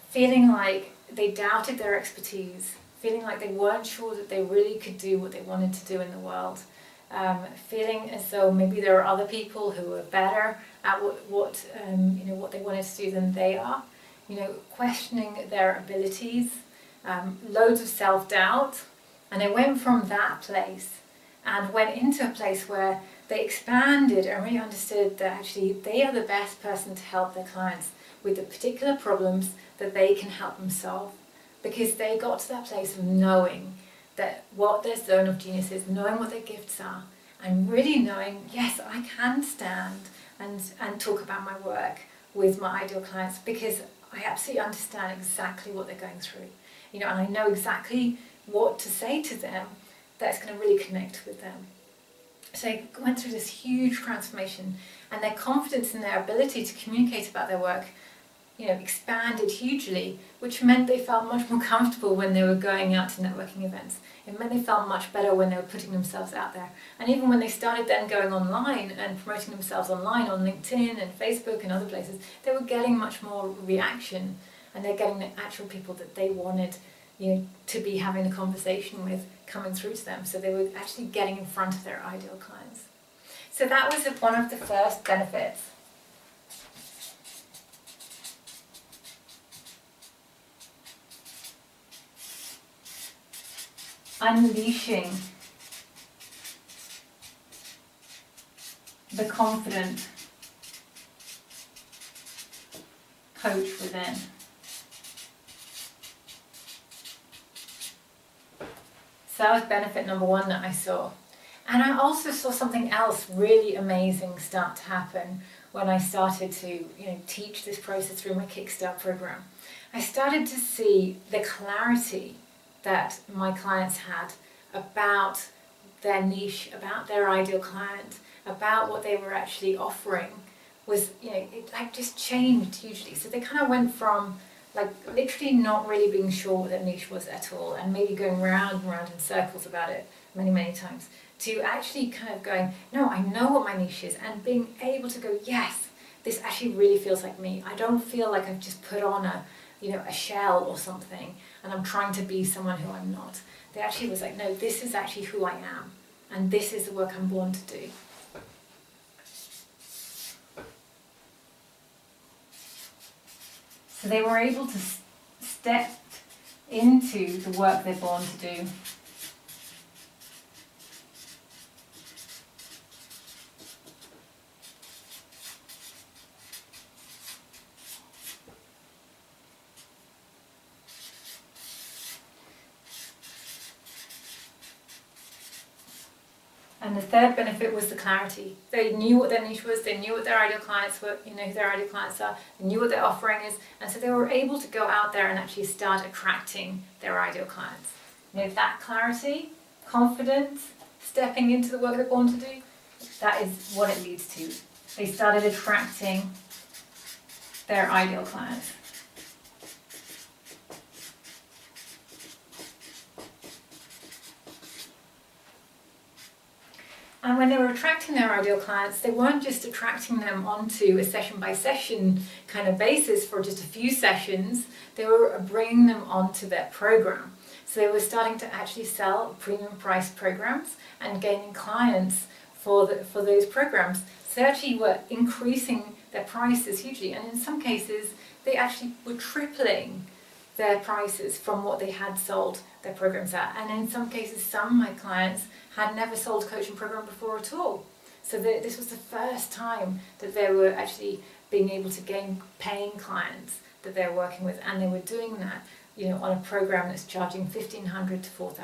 feeling like they doubted their expertise, feeling like they weren't sure that they really could do what they wanted to do in the world, feeling as though maybe there are other people who are better at what they wanted to do than they are, questioning their abilities, loads of self-doubt. And they went from that place and went into a place where they expanded and really understood that actually they are the best person to help their clients with the particular problems that they can help them solve, because they got to that place of knowing that what their zone of genius is, knowing what their gifts are, and really knowing, yes, I can stand and talk about my work with my ideal clients, because I absolutely understand exactly what they're going through, and I know exactly what to say to them that's going to really connect with them. So they went through this huge transformation, and their confidence in their ability to communicate about their work, expanded hugely, which meant they felt much more comfortable when they were going out to networking events. It meant they felt much better when they were putting themselves out there. And even when they started then going online and promoting themselves online on LinkedIn and Facebook and other places, they were getting much more reaction, and they're getting the actual people that they wanted to be having a conversation with coming through to them. So they were actually getting in front of their ideal clients. So that was one of the first benefits. Unleashing the confident coach within. So that was benefit number one that I saw. And I also saw something else really amazing start to happen when I started to teach this process through my Kickstart program. I started to see the clarity that my clients had about their niche, about their ideal client, about what they were actually offering was, it just changed hugely. So they kind of went from literally not really being sure what their niche was at all, and maybe going round and round in circles about it many, many times, to actually kind of going, no, I know what my niche is, and being able to go, yes, this actually really feels like me. I don't feel like I've just put on a shell or something, and I'm trying to be someone who I'm not. They actually was like, no, this is actually who I am, and this is the work I'm born to do. So they were able to step into the work they're born to do. And the third benefit was the clarity. They knew what their niche was, they knew what their ideal clients were, who their ideal clients are, they knew what their offering is, and so they were able to go out there and actually start attracting their ideal clients. That clarity, confidence, stepping into the work they're born to do, that is what it leads to. They started attracting their ideal clients. And when they were attracting their ideal clients, they weren't just attracting them onto a session-by-session kind of basis for just a few sessions, they were bringing them onto their program. So they were starting to actually sell premium price programs and gaining clients for those programs. So they actually were increasing their prices hugely, and in some cases, they actually were tripling their prices from what they had sold their programs at. And in some cases, some of my clients had never sold a coaching program before at all. So this was the first time that they were actually being able to gain paying clients that they're working with, and they were doing that, on a program that's charging £1,500 to £4,000.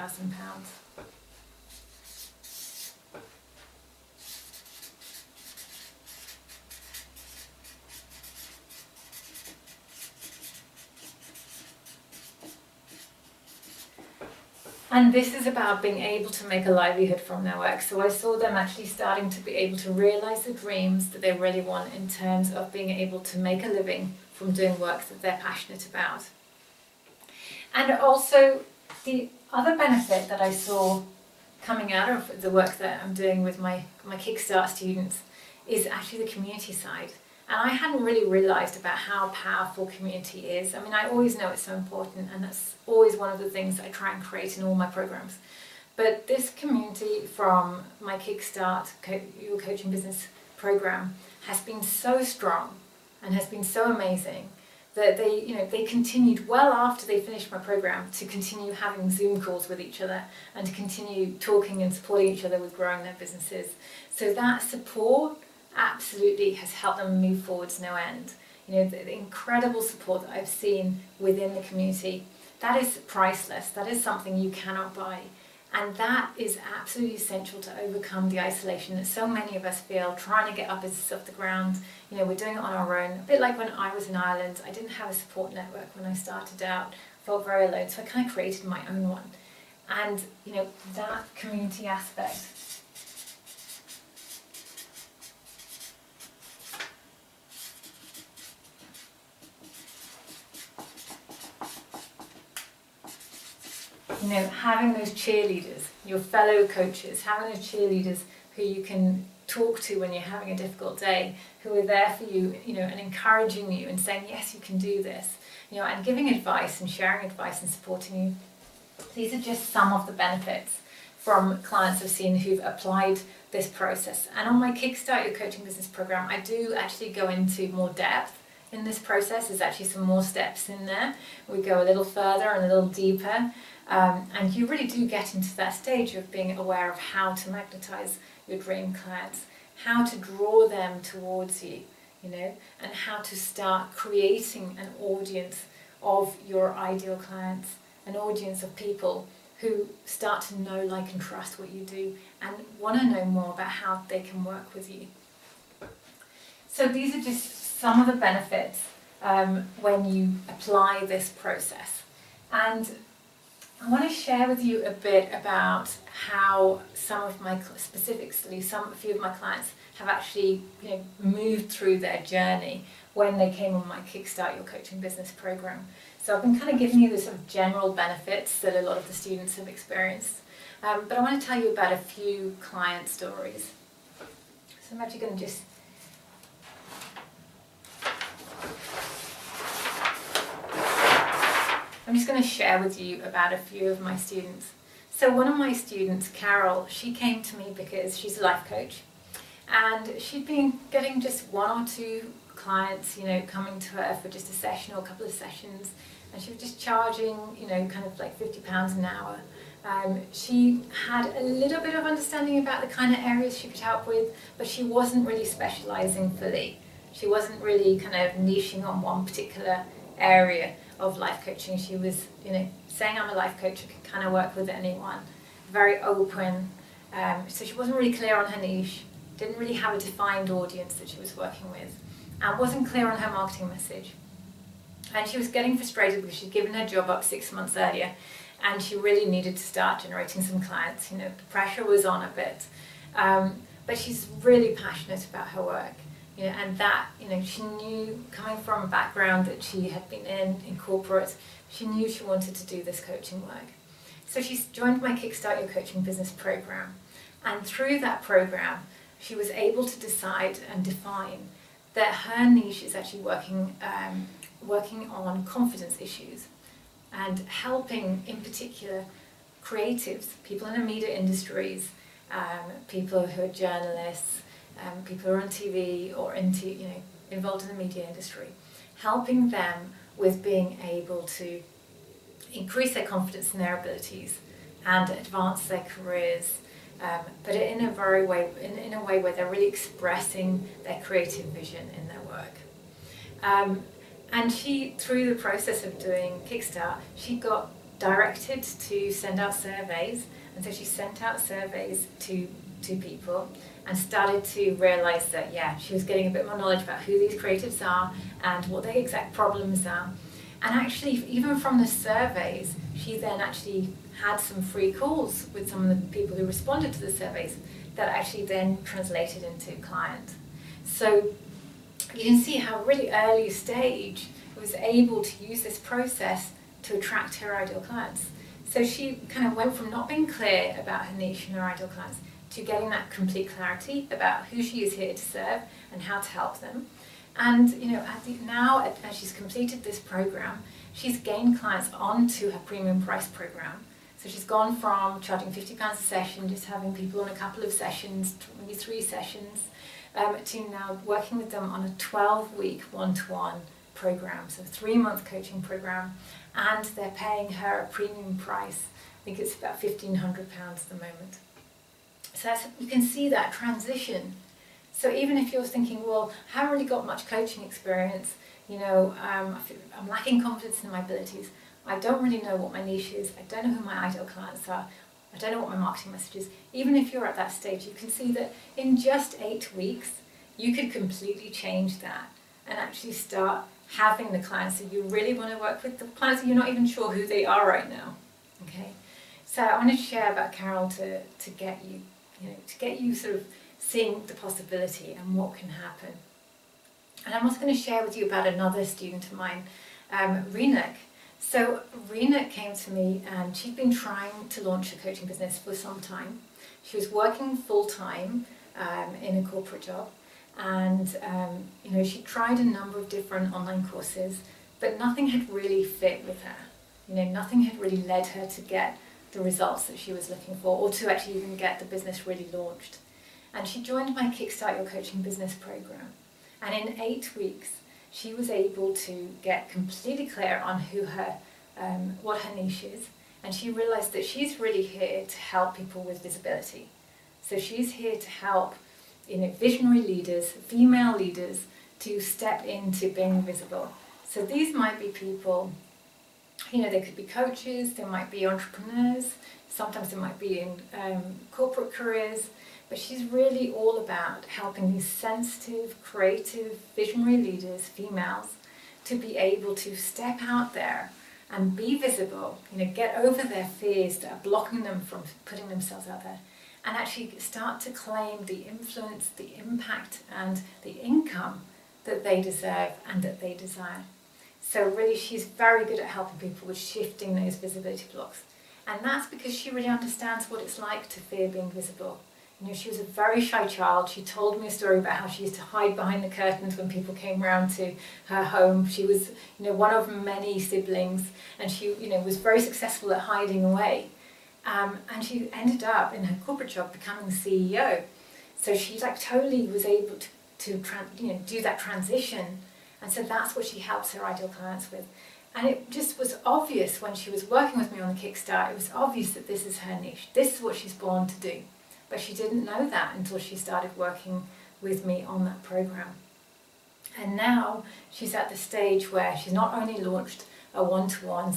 And this is about being able to make a livelihood from their work. So I saw them actually starting to be able to realize the dreams that they really want in terms of being able to make a living from doing work that they're passionate about. And also the other benefit that I saw coming out of the work that I'm doing with my Kickstart students is actually the community side. And I hadn't really realised about how powerful community is. I mean, I always know it's so important, and that's always one of the things I try and create in all my programs. But this community from my Kickstart Your Coaching Business program has been so strong and has been so amazing that they continued well after they finished my program to continue having Zoom calls with each other and to continue talking and supporting each other with growing their businesses. So that support absolutely has helped them move forwards no end. The incredible support that I've seen within the community, that is priceless. That is something you cannot buy. And that is absolutely essential to overcome the isolation that so many of us feel trying to get our business off the ground. We're doing it on our own. A bit like when I was in Ireland, I didn't have a support network when I started out. I felt very alone, so I kind of created my own one. And that community aspect, having those cheerleaders, your fellow coaches, having those cheerleaders who you can talk to when you're having a difficult day, who are there for you, and encouraging you and saying, yes, you can do this, and giving advice and sharing advice and supporting you. These are just some of the benefits from clients I've seen who've applied this process. And on my Kickstart Your Coaching Business program, I do actually go into more depth in this process. There's actually some more steps in there. We go a little further and a little deeper. And you really do get into that stage of being aware of how to magnetize your dream clients, how to draw them towards you, and how to start creating an audience of your ideal clients, an audience of people who start to know, like, and trust what you do and want to know more about how they can work with you. So these are just some of the benefits when you apply this process. And I want to share with you a bit about how some of my, specifically, a few of my clients have actually moved through their journey when they came on my Kickstart Your Coaching Business program. So I've been kind of giving you the sort of general benefits that a lot of the students have experienced. But I want to tell you about a few client stories. So I'm actually going to just going to share with you about a few of my students. So one of my students, Carol, she came to me because she's a life coach, and she'd been getting just one or two clients, coming to her for just a session or a couple of sessions, and she was just charging, kind of like £50 an hour. She had a little bit of understanding about the kind of areas she could help with, but she wasn't really specialising fully. She wasn't really kind of niching on one particular area of life coaching. She was, saying I'm a life coach, I can kind of work with anyone, very open. So she wasn't really clear on her niche, didn't really have a defined audience that she was working with, and wasn't clear on her marketing message. And she was getting frustrated because she'd given her job up 6 months earlier, and she really needed to start generating some clients. The pressure was on a bit. But she's really passionate about her work. And that, she knew, coming from a background that she had been in corporate, she knew she wanted to do this coaching work. So she's joined my Kickstart Your Coaching Business program. And through that program, she was able to decide and define that her niche is actually working on confidence issues and helping, in particular, creatives, people in the media industries, people who are journalists, people who are on TV or involved in the media industry, helping them with being able to increase their confidence in their abilities and advance their careers, but in a way where they're really expressing their creative vision in their work. And she, through the process of doing Kickstart, she got directed to send out surveys, and so she sent out surveys to people and started to realise that, she was getting a bit more knowledge about who these creatives are and what their exact problems are. And actually, even from the surveys, she then actually had some free calls with some of the people who responded to the surveys that actually then translated into clients. So you can see how really early stage was able to use this process to attract her ideal clients. So she kind of went from not being clear about her niche and her ideal clients to getting that complete clarity about who she is here to serve and how to help them. And now, as she's completed this program, she's gained clients onto her premium price program. So she's gone from charging £50 a session, just having people on a couple of sessions, maybe 3 sessions, to now working with them on a 12-week one-to-one program, so a 3-month coaching program, and they're paying her a premium price. I think it's about £1,500 at the moment. So you can see that transition. So even if you're thinking, well, I haven't really got much coaching experience, I'm lacking confidence in my abilities, I don't really know what my niche is, I don't know who my ideal clients are, I don't know what my marketing message is. Even if you're at that stage, you can see that in just 8 weeks, you could completely change that and actually start having the clients that you really want to work with, the clients that you're not even sure who they are right now. Okay, so I want to share about Carol to get you sort of seeing the possibility and what can happen. And I'm also going to share with you about another student of mine, Renik. So Renik came to me and she'd been trying to launch a coaching business for some time. She was working full-time in a corporate job, and she tried a number of different online courses, but nothing had really fit with her. Nothing had really led her to get the results that she was looking for, or to actually even get the business really launched. And she joined my Kickstart Your Coaching Business program. And in 8 weeks, she was able to get completely clear on what her niche is. And she realized that she's really here to help people with visibility. So she's here to help visionary leaders, female leaders, to step into being visible. So these might be people, they could be coaches, they might be entrepreneurs, sometimes they might be in corporate careers, but she's really all about helping these sensitive, creative, visionary leaders, females, to be able to step out there and be visible, get over their fears that are blocking them from putting themselves out there, and actually start to claim the influence, the impact, and the income that they deserve and that they desire. So really, she's very good at helping people with shifting those visibility blocks. And that's because she really understands what it's like to fear being visible. She was a very shy child. She told me a story about how she used to hide behind the curtains when people came round to her home. She was, one of many siblings, and she, was very successful at hiding away. And she ended up in her corporate job becoming the CEO. So she totally was able to do that transition. And so that's what she helps her ideal clients with. And it just was obvious when she was working with me on the Kickstart, it was obvious that this is her niche. This is what she's born to do. But she didn't know that until she started working with me on that program. And now she's at the stage where she's not only launched a one-to-one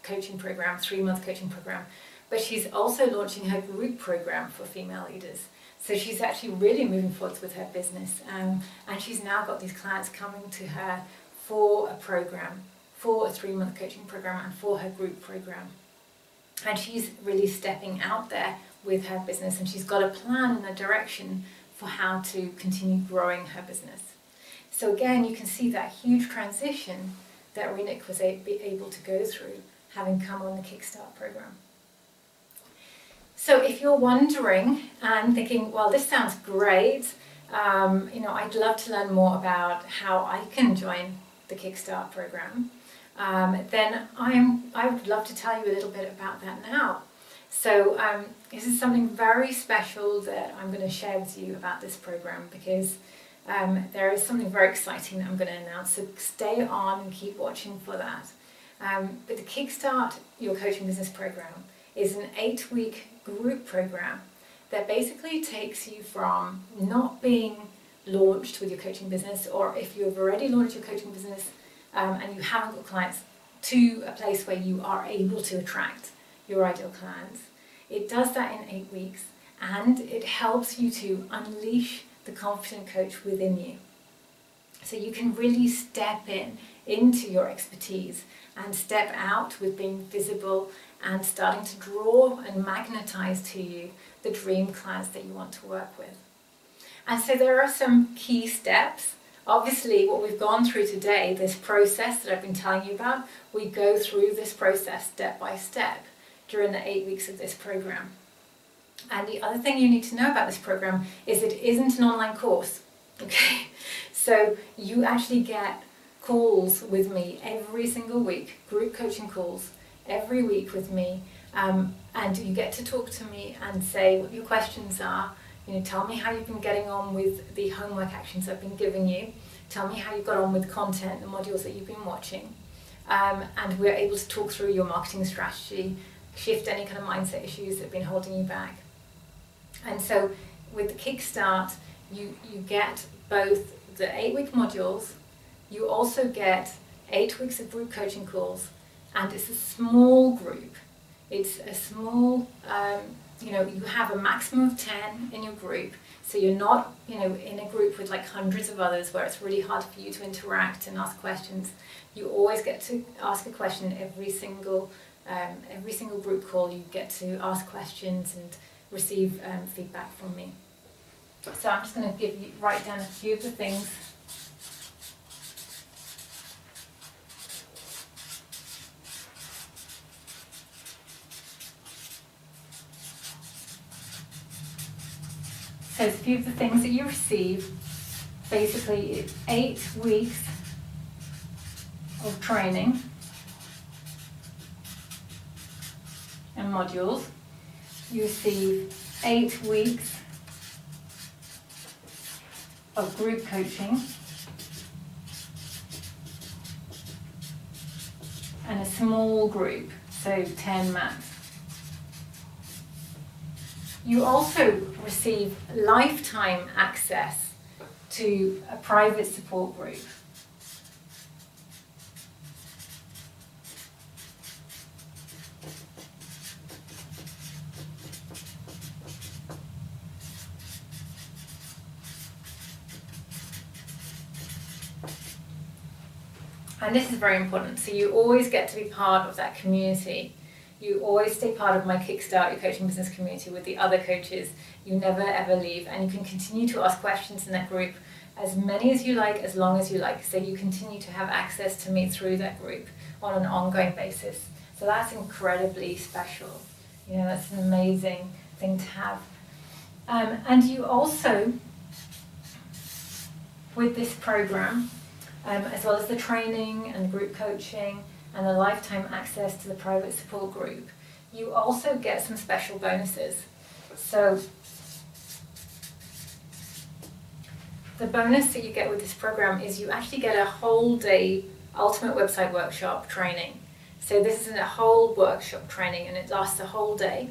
coaching program, 3-month coaching program, but she's also launching her group program for female leaders. So she's actually really moving forward with her business. And she's now got these clients coming to her for a program, for a 3-month coaching program, and for her group program. And she's really stepping out there with her business, and she's got a plan and a direction for how to continue growing her business. So again, you can see that huge transition that Renik was able to go through, having come on the Kickstart program. So if you're wondering and thinking, well, this sounds great, I'd love to learn more about how I can join the Kickstart program, then I would love to tell you a little bit about that now. So this is something very special that I'm going to share with you about this program, because there is something very exciting that I'm going to announce, so stay on and keep watching for that. But the Kickstart Your Coaching Business program is an 8-week group program that basically takes you from not being launched with your coaching business, or if you've already launched your coaching business and you haven't got clients, to a place where you are able to attract your ideal clients. It does that in 8 weeks, and it helps you to unleash the confident coach within you. So you can really step into your expertise and step out with being visible and starting to draw and magnetize to you the dream clients that you want to work with. And so there are some key steps. Obviously, what we've gone through today, this process that I've been telling you about, we go through this process step by step during the 8 weeks of this program. And the other thing you need to know about this program is it isn't an online course, okay? So you actually get calls with me every single week, group coaching calls every week with me, and you get to talk to me and say what your questions are. Tell me how you've been getting on with the homework actions I've been giving you. Tell me how you got on with content, the modules that you've been watching. And we're able to talk through your marketing strategy, shift any kind of mindset issues that have been holding you back. And so with the Kickstart, you get both the 8-week modules, you also get 8 weeks of group coaching calls, and it's a small group. It's a small, you have a maximum of 10 in your group, so you're not, in a group with like hundreds of others where it's really hard for you to interact and ask questions. You always get to ask a question every single group call. You get to ask questions and receive feedback from me. So I'm just going to write down a few of the things. So a few of the things that you receive, basically it's 8 weeks of training and modules. You receive 8 weeks of group coaching and a small group, so 10 max. You also receive lifetime access to a private support group. And this is very important. So you always get to be part of that community. You always stay part of my Kickstart Your Coaching Business community with the other coaches. You never ever leave, and you can continue to ask questions in that group, as many as you like, as long as you like. So you continue to have access to me through that group on an ongoing basis. So that's incredibly special. That's an amazing thing to have. And you also, with this program, as well as the training and group coaching and the lifetime access to the private support group, you also get some special bonuses. So the bonus that you get with this program is you actually get a whole day ultimate website workshop training. So this is a whole workshop training, and it lasts a whole day.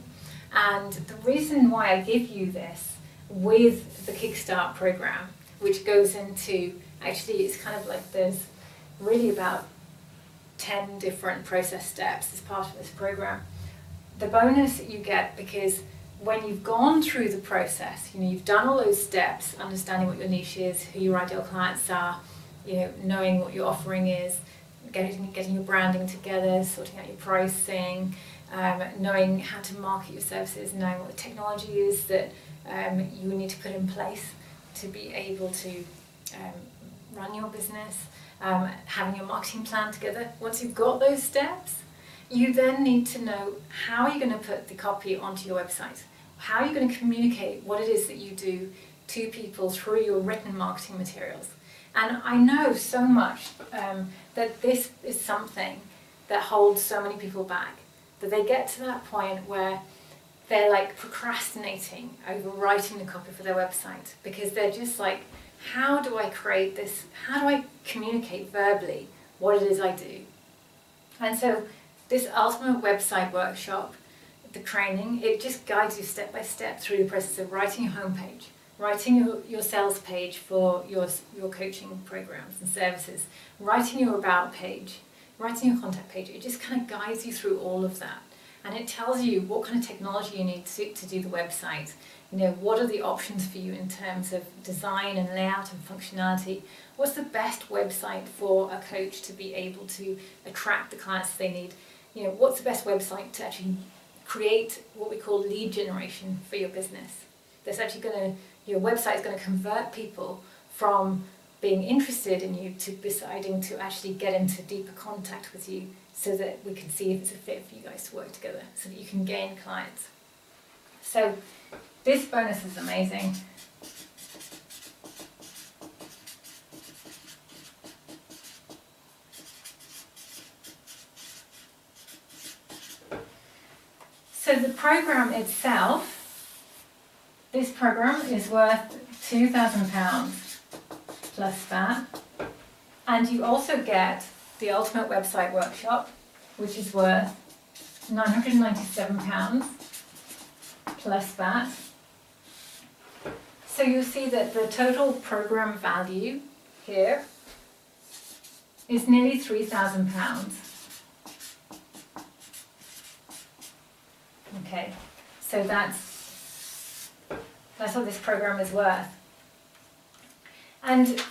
And the reason why I give you this with the Kickstart program, which goes into, actually it's kind of like there's really about 10 different process steps as part of this program. The bonus that you get, because when you've gone through the process, you've done all those steps, understanding what your niche is, who your ideal clients are, knowing what your offering is, getting your branding together, sorting out your pricing, knowing how to market your services, knowing what the technology is that you need to put in place to be able to run your business, having your marketing plan together. Once you've got those steps, you then need to know how you're going to put the copy onto your website. How are you going to communicate what it is that you do to people through your written marketing materials? And I know so much that this is something that holds so many people back, that they get to that point where they're like procrastinating over writing the copy for their website, because they're just like, how do I create this? How do I communicate verbally what it is I do? And so this ultimate website workshop, the training, it just guides you step by step through the process of writing your homepage, writing your sales page for your coaching programs and services, writing your about page, writing your contact page. It just kind of guides you through all of that. and it tells you what kind of technology you need to do the website. You know, what are the options for you in terms of design and layout and functionality? What's the best website for a coach to be able to attract the clients they need? You know, what's the best website to actually create what we call lead generation for your business? That's actually your website is going to convert people from being interested in you to deciding to actually get into deeper contact with you, so that we can see if it's a fit for you guys to work together, so that you can gain clients. So this bonus is amazing. So the program itself, this program is worth £2,000 plus that, and you also get the Ultimate Website Workshop, which is worth £997 plus that. So you'll see that the total program value here is nearly £3,000. Okay, so that's what this program is worth. And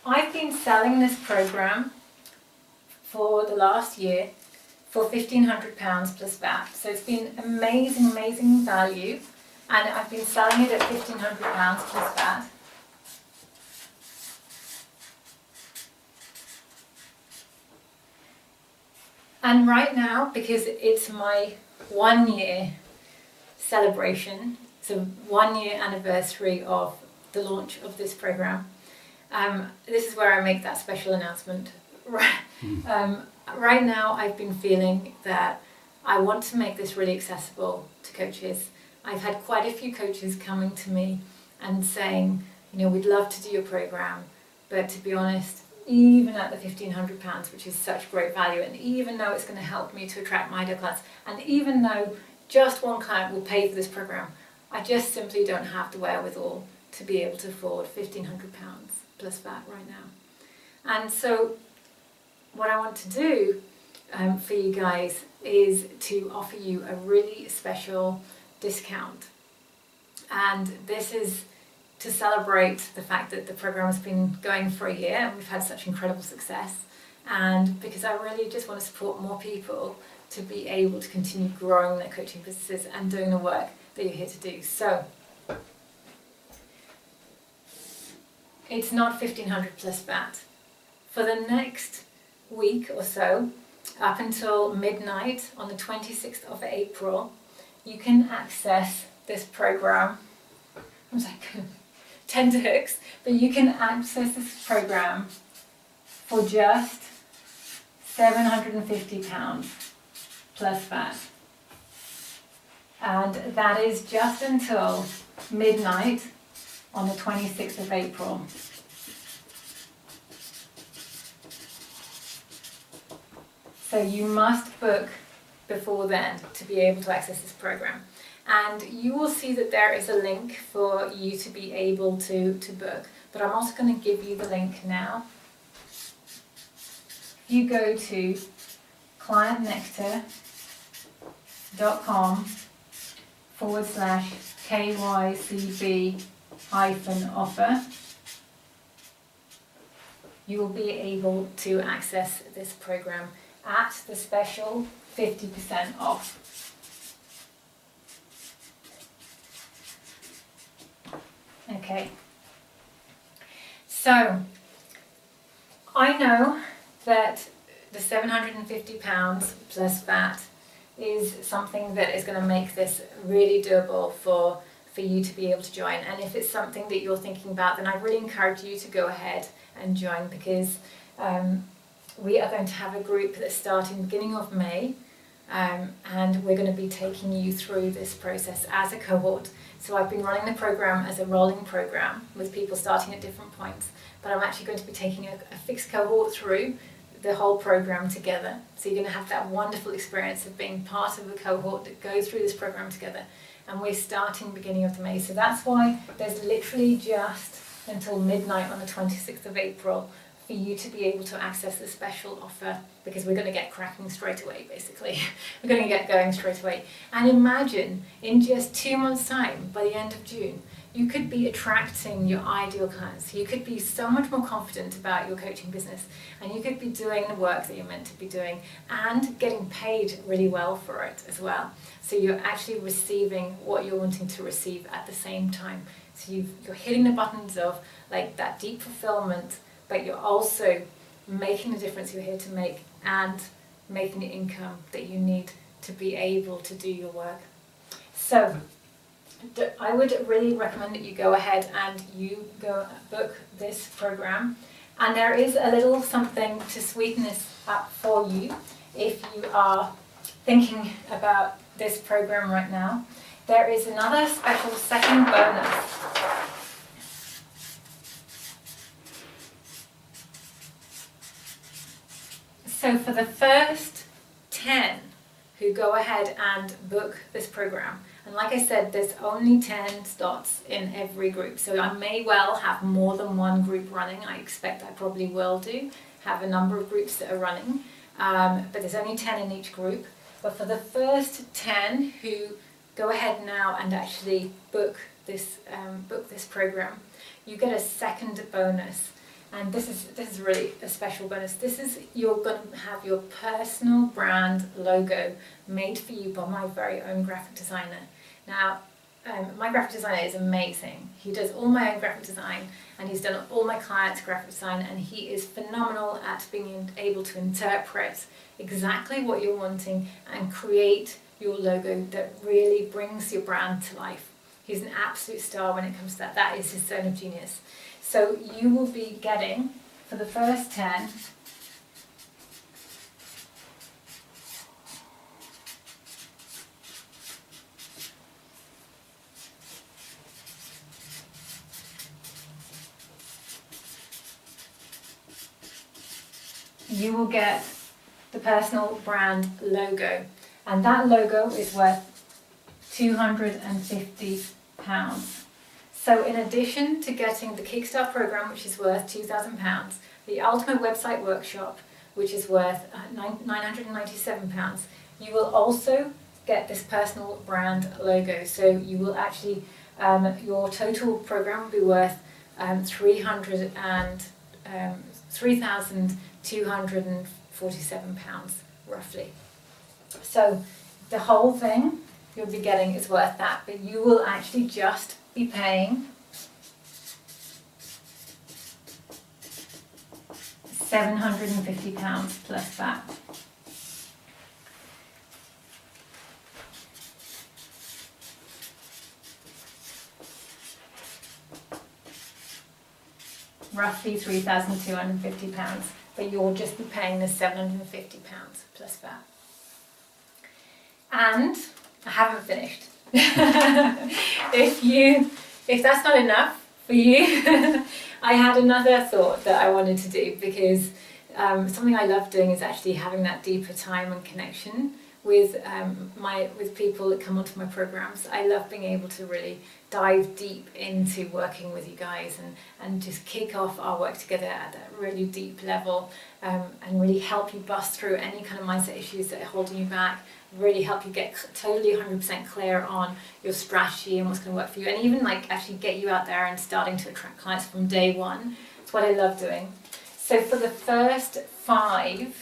I've been selling this program for the last year for £1,500 plus VAT. So it's been amazing value, and I've been selling it at £1,500 plus VAT. And right now, because it's my 1 year celebration, so 1 year anniversary of the launch of this program, this is where I make that special announcement. Right now, I've been feeling that I want to make this really accessible to coaches. I've had quite a few coaches coming to me and saying, you know, we'd love to do your program, but to be honest, even at the £1,500, which is such great value, and even though it's going to help me to attract my ideal clients, and even though just one client will pay for this program, I just simply don't have the wherewithal to be able to afford £1,500 plus VAT right now. And so what I want to do for you guys is to offer you a really special discount. And this is to celebrate the fact that the program has been going for a year and we've had such incredible success. And because I really just want to support more people to be able to continue growing their coaching businesses and doing the work that you're here to do. So it's not £1,500 plus VAT. For the next week or so, up until midnight on the 26th of April, you can access this program. I was like 10 hooks, but you can access this program for just £750 plus VAT. And that is just until midnight on the 26th of April. So you must book before then to be able to access this program. And you will see that there is a link for you to be able to book. But I'm also going to give you the link now. You go to clientnectar.com/KYCB-offer. You will be able to access this program at the special 50% off. Okay, so I know that the £750 plus VAT is something that is going to make this really doable for you to be able to join. And if it's something that you're thinking about, then I really encourage you to go ahead and join, because we are going to have a group that's starting beginning of May, and we're going to be taking you through this process as a cohort. So I've been running the program as a rolling program with people starting at different points, but I'm actually going to be taking a fixed cohort through the whole program together. So you're going to have that wonderful experience of being part of a cohort that goes through this program together. And we're starting beginning of May. So that's why there's literally just until midnight on the 26th of April for you to be able to access the special offer, because we're going to get cracking straight away, basically. We're going to get going straight away. And imagine in just 2 months' time, by the end of June, you could be attracting your ideal clients. You could be so much more confident about your coaching business, and you could be doing the work that you're meant to be doing and getting paid really well for it as well. So you're actually receiving what you're wanting to receive at the same time. So you're hitting the buttons of like that deep fulfillment, but you're also making the difference you're here to make and making the income that you need to be able to do your work. So I would really recommend that you go ahead and you go book this program. And there is a little something to sweeten this up for you if you are thinking about this program right now. There is another special second bonus. So for the first 10 who go ahead and book this program, and like I said, there's only 10 slots in every group, so I may well have more than one group running. I expect I probably will have a number of groups that are running, but there's only 10 in each group. But for the first 10 who go ahead now and actually book this program, you get a second bonus. And this is really a special bonus. You're going to have your personal brand logo made for you by my very own graphic designer. Now, my graphic designer is amazing. He does all my own graphic design, and he's done all my clients' graphic design, and he is phenomenal at being able to interpret exactly what you're wanting and create your logo that really brings your brand to life. He's an absolute star when it comes to that. That is his zone of genius. So you will be getting, for the first 10, you will get the personal brand logo. And that logo is worth £250. So in addition to getting the Kickstart program, which is worth £2,000, the Ultimate Website Workshop, which is worth £997, you will also get this personal brand logo. So you will actually, your total program will be worth £3,247 roughly. So the whole thing you'll be getting is worth that, but you will actually just be paying £750 plus that. Roughly £3,250, but you'll just be paying the £750 plus that. And I haven't finished. If that's not enough for you, I had another thought that I wanted to do, because something I love doing is actually having that deeper time and connection with people that come onto my programs. I love being able to really dive deep into working with you guys and just kick off our work together at that really deep level, and really help you bust through any kind of mindset issues that are holding you back, really help you get totally 100% clear on your strategy and what's going to work for you, and even like actually get you out there and starting to attract clients from day one. It's what I love doing. So for the first 5,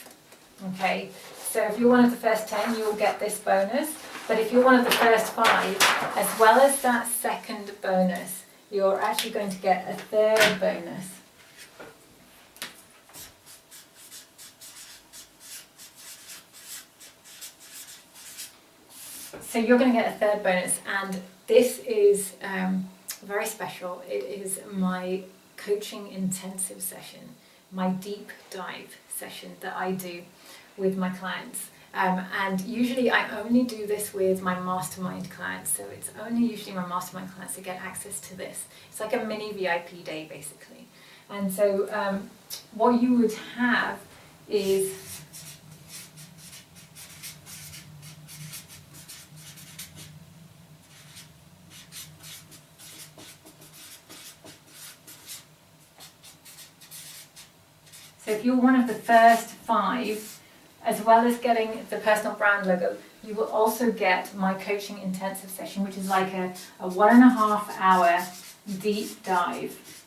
okay, so if you're one of the first 10, you will get this bonus. But if you're one of the first 5, as well as that second bonus, you're actually going to get a third bonus. So you're going to get a third bonus, and this is very special. It is my coaching intensive session, my deep dive session that I do with my clients. And usually I only do this with my mastermind clients, so it's only usually my mastermind clients that get access to this. It's like a mini VIP day basically. And so what you would have is So if you're one of the first 5, as well as getting the personal brand logo, you will also get my coaching intensive session, which is like a 1.5 hour deep dive.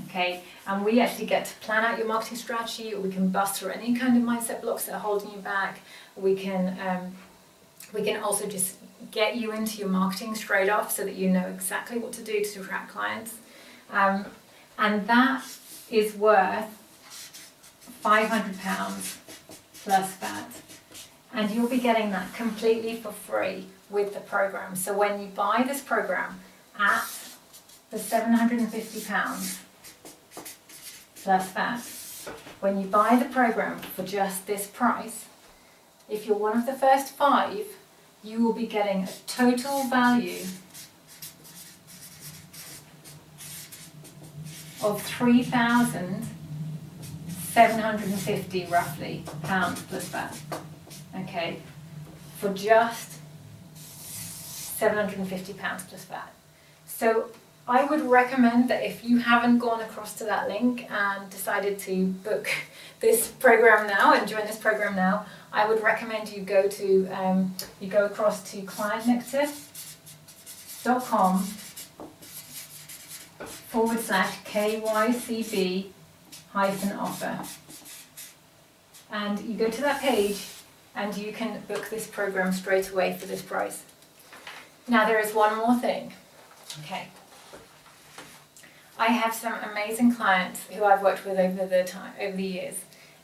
Okay, and we actually get to plan out your marketing strategy, or we can bust through any kind of mindset blocks that are holding you back. We can also just get you into your marketing straight off so that you know exactly what to do to attract clients. And that is worth £500 plus VAT. And you'll be getting that completely for free with the program. So when you buy this program at the £750 plus VAT, when you buy the program for just this price, if you're one of the first 5, you will be getting a total value of £3,750 roughly pounds plus VAT. Okay, for just £750 plus VAT. So I would recommend that if you haven't gone across to that link and decided to book this program now and join this program now, I would recommend you go across to clientnexus.com/KYCB-offer. And you go to that page and you can book this program straight away for this price. Now there is one more thing. Okay. I have some amazing clients who I've worked with over the years,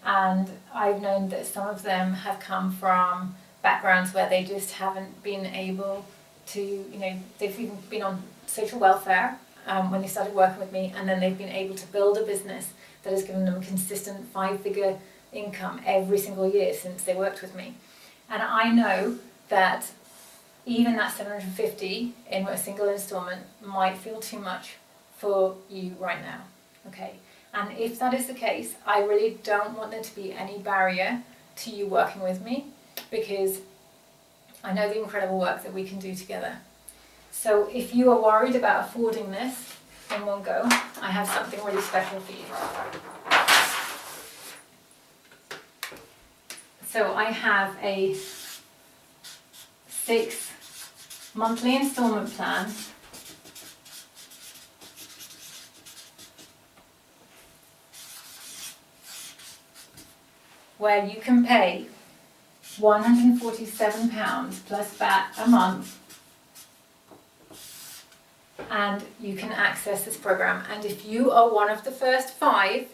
and I've known that some of them have come from backgrounds where they just haven't been able to, they've even been on social welfare when they started working with me, and then they've been able to build a business that has given them a consistent 5-figure income every single year since they worked with me. And I know that even that $750 in a single installment might feel too much for you right now, okay? And if that is the case, I really don't want there to be any barrier to you working with me, because I know the incredible work that we can do together. So if you are worried about affording this in one go, I have something really special for you. So I have a 6 monthly installment plan where you can pay £147 plus VAT a month, and you can access this program. And if you are one of the first 5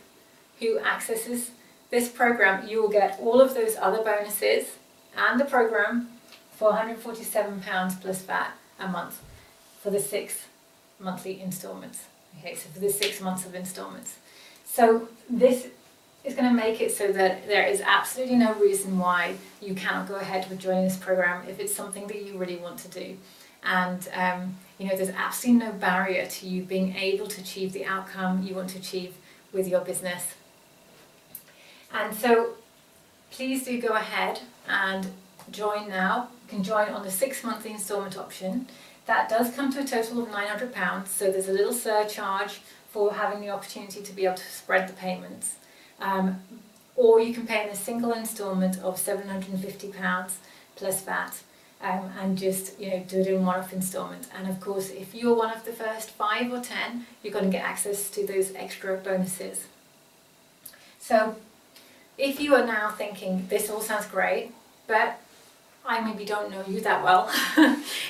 who accesses this program, you will get all of those other bonuses and the program for £147 plus VAT a month for the 6 monthly installments. Okay, so for the 6 months of installments. So this is going to make it so that there is absolutely no reason why you cannot go ahead with joining this program if it's something that you really want to do. And there's absolutely no barrier to you being able to achieve the outcome you want to achieve with your business. And so please do go ahead and join now. You can join on the 6 monthly installment option. That does come to a total of £900, so there's a little surcharge for having the opportunity to be able to spread the payments. Or you can pay in a single installment of £750 plus VAT, and just do it in one-off installment. And of course, if you're one of the first 5 or 10, you're going to get access to those extra bonuses. So if you are now thinking, this all sounds great, but I maybe don't know you that well,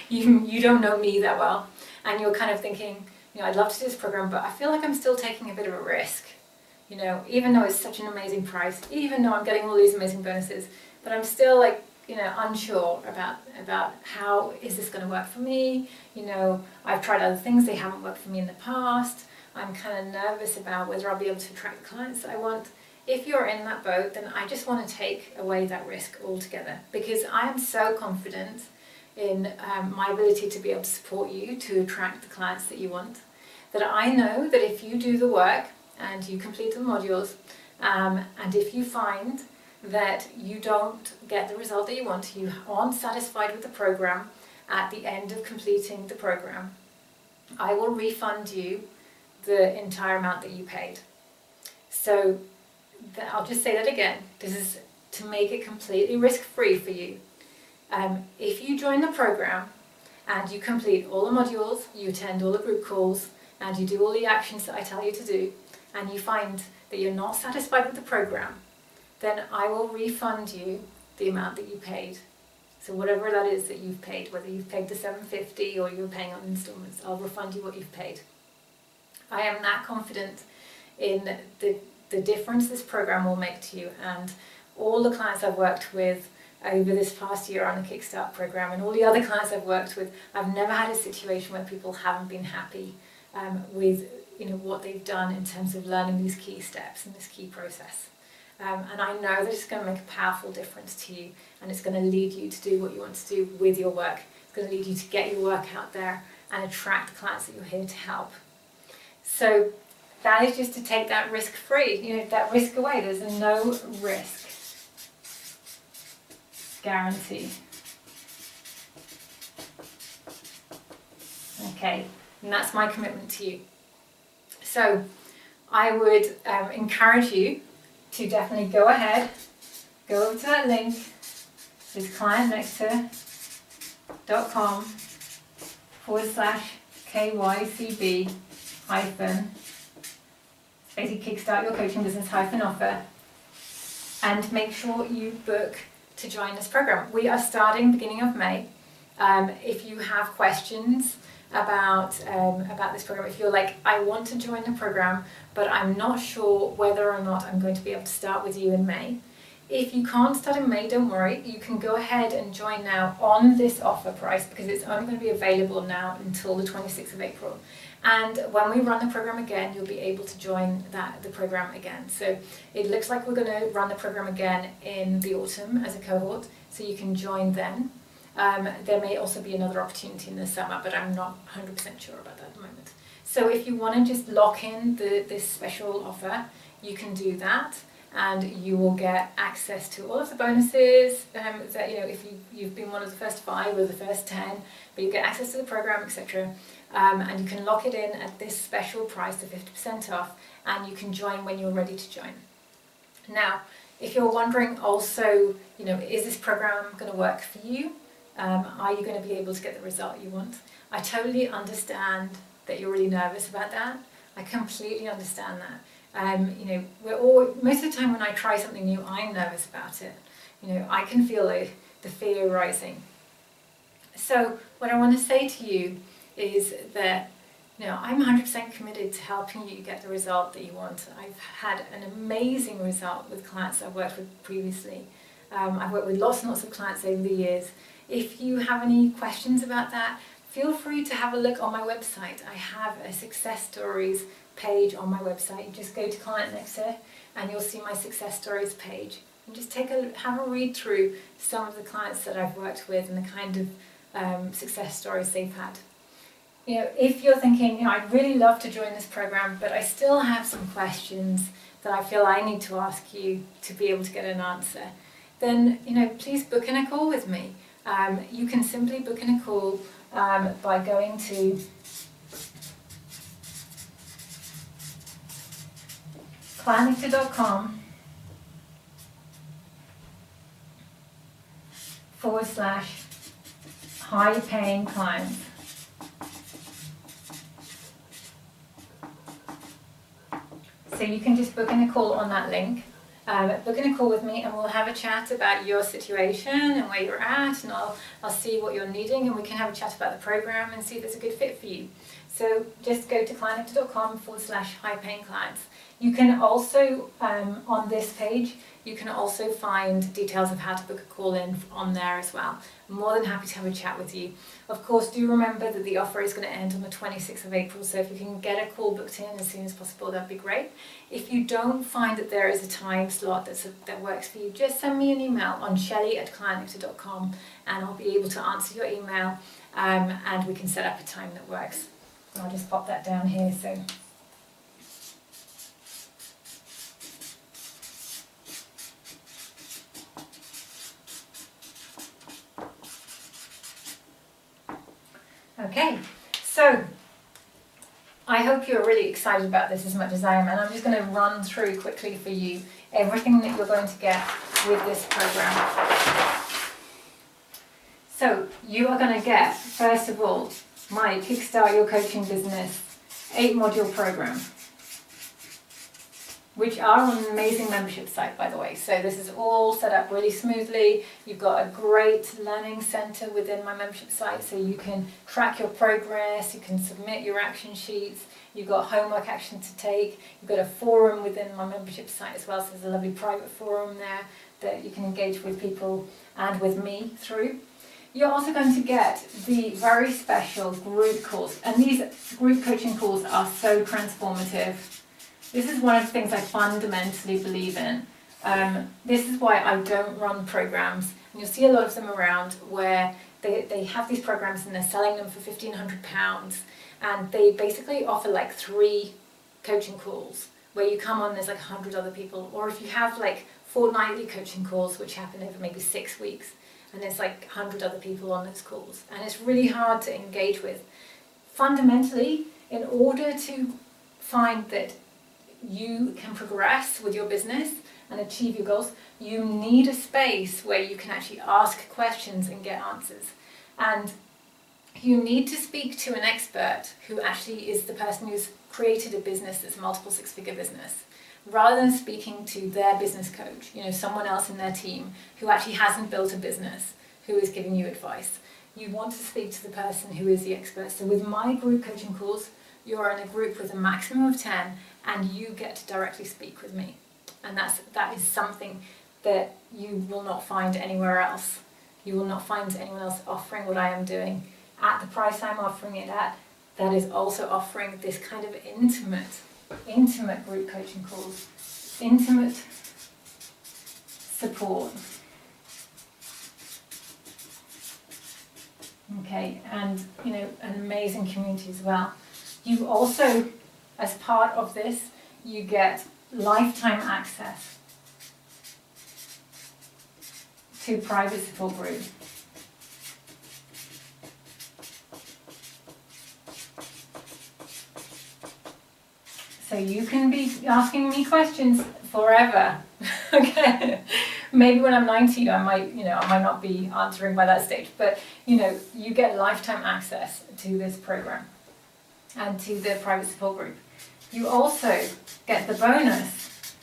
you don't know me that well, and you're kind of thinking, I'd love to do this program, but I feel like I'm still taking a bit of a risk. Even though it's such an amazing price, even though I'm getting all these amazing bonuses, but I'm still unsure about how is this going to work for me. I've tried other things, they haven't worked for me in the past. I'm kind of nervous about whether I'll be able to attract the clients that I want. If you're in that boat, then I just want to take away that risk altogether, because I am so confident in my ability to be able to support you to attract the clients that you want, that I know that if you do the work and you complete the modules, and if you find that you don't get the result that you want, you aren't satisfied with the program at the end of completing the program, I will refund you the entire amount that you paid. So I'll just say that again. This is to make it completely risk-free for you. If you join the program and you complete all the modules, you attend all the group calls, and you do all the actions that I tell you to do, and you find that you're not satisfied with the program, then I will refund you the amount that you paid. So whatever that is that you've paid, whether you've paid the $750 or you're paying on installments, I'll refund you what you've paid. I am that confident in the difference this program will make to you, and all the clients I've worked with over this past year on the Kickstart program and all the other clients I've worked with, I've never had a situation where people haven't been happy with what they've done in terms of learning these key steps and this key process. And I know that it's going to make a powerful difference to you, and it's going to lead you to do what you want to do with your work. It's going to lead you to get your work out there and attract the clients that you're here to help. So that is just to take that risk free, that risk away. There's a no risk guarantee. Okay, and that's my commitment to you. So I would encourage you to definitely go ahead, go over to that link, it's clientnexter.com/KYCB hyphen, basically kickstart your coaching business hyphen offer, and make sure you book to join this program. We are starting beginning of May. If you have questions about this program, if you're like, I want to join the program, but I'm not sure whether or not I'm going to be able to start with you in May. If you can't start in May, don't worry. You can go ahead and join now on this offer price, because it's only going to be available now until the 26th of April. And when we run the program again, you'll be able to join the program again. So it looks like we're going to run the program again in the autumn as a cohort, so you can join then. There may also be another opportunity in the summer, but I'm not 100% sure about that at the moment. So if you want to just lock in this special offer, you can do that, and you will get access to all of the bonuses that, if you've been one of the first 5 or the first 10, but you get access to the program, etc. And you can lock it in at this special price, the 50% off, and you can join when you're ready to join. Now, if you're wondering also, is this program going to work for you? Are you going to be able to get the result you want? I totally understand that you're really nervous about that. I completely understand that. Most of the time when I try something new, I'm nervous about it. I can feel the fear rising. So what I want to say to you is that I'm 100% committed to helping you get the result that you want. I've had an amazing result with clients I've worked with previously. I've worked with lots and lots of clients over the years. If you have any questions about that, feel free to have a look on my website. I have a success stories page on my website. You just go to Client Nexter and you'll see my success stories page. And just have a read through some of the clients that I've worked with and the kind of success stories they've had. If you're thinking, I'd really love to join this program, but I still have some questions that I feel I need to ask you to be able to get an answer, then, please book in a call with me. You can simply book in a call by going to clientnexter.com/high-paying clients. So you can just book in a call on that link. Book in a call with me and we'll have a chat about your situation and where you're at, and I'll see what you're needing, and we can have a chat about the program and see if it's a good fit for you. So just go to clientnexter.com/high-paying clients. You can also, on this page, you can also find details of how to book a call in on there as well. I'm more than happy to have a chat with you. Of course, do remember that the offer is going to end on the 26th of April, so if you can get a call booked in as soon as possible, that'd be great. If you don't find that there is a time slot that works for you, just send me an email on Shelley@clientnexter.com and I'll be able to answer your email, and we can set up a time that works. And I'll just pop that down here. So. Okay, so I I hope you're really excited about this as much as I am, and I'm just going to run through quickly for you everything that you're going to get with this program. So you are going to get, first of all, my Kickstart Your Coaching Business 8-module program, which are on an amazing membership site, by the way. So this is all set up really smoothly. You've got a great learning center within my membership site, so you can track your progress, you can submit your action sheets, you've got homework action to take, you've got a forum within my membership site as well, so there's a lovely private forum there that you can engage with people and with me through. You're also going to get the very special group course, and these group coaching calls are so transformative. This is one of the things I fundamentally believe in. This is why I don't run programs, and you'll see a lot of them around where they have these programs and they're selling them for £1,500, and they basically offer like 3 coaching calls where you come on, there's like 100 other people, or if you have like fortnightly coaching calls which happen over maybe 6 weeks, and there's like 100 other people on those calls, and it's really hard to engage with. Fundamentally, in order to find that you can progress with your business and achieve your goals, you need a space where you can actually ask questions and get answers. And you need to speak to an expert who actually is the person who's created a business that's a multiple 6-figure business, rather than speaking to their business coach, someone else in their team who actually hasn't built a business, who is giving you advice. You want to speak to the person who is the expert. So with my group coaching calls, you're in a group with a maximum of 10, and you get to directly speak with me. And that is something that you will not find anywhere else. You will not find anyone else offering what I am doing at the price I'm offering it at. That is also offering this kind of intimate group coaching calls, intimate support. Okay, and an amazing community as well. You also, as part of this, you get lifetime access to private support group. So you can be asking me questions forever. Okay. Maybe when I'm 90, I might not be answering by that stage, but you get lifetime access to this program and to the private support group. You also get the bonus,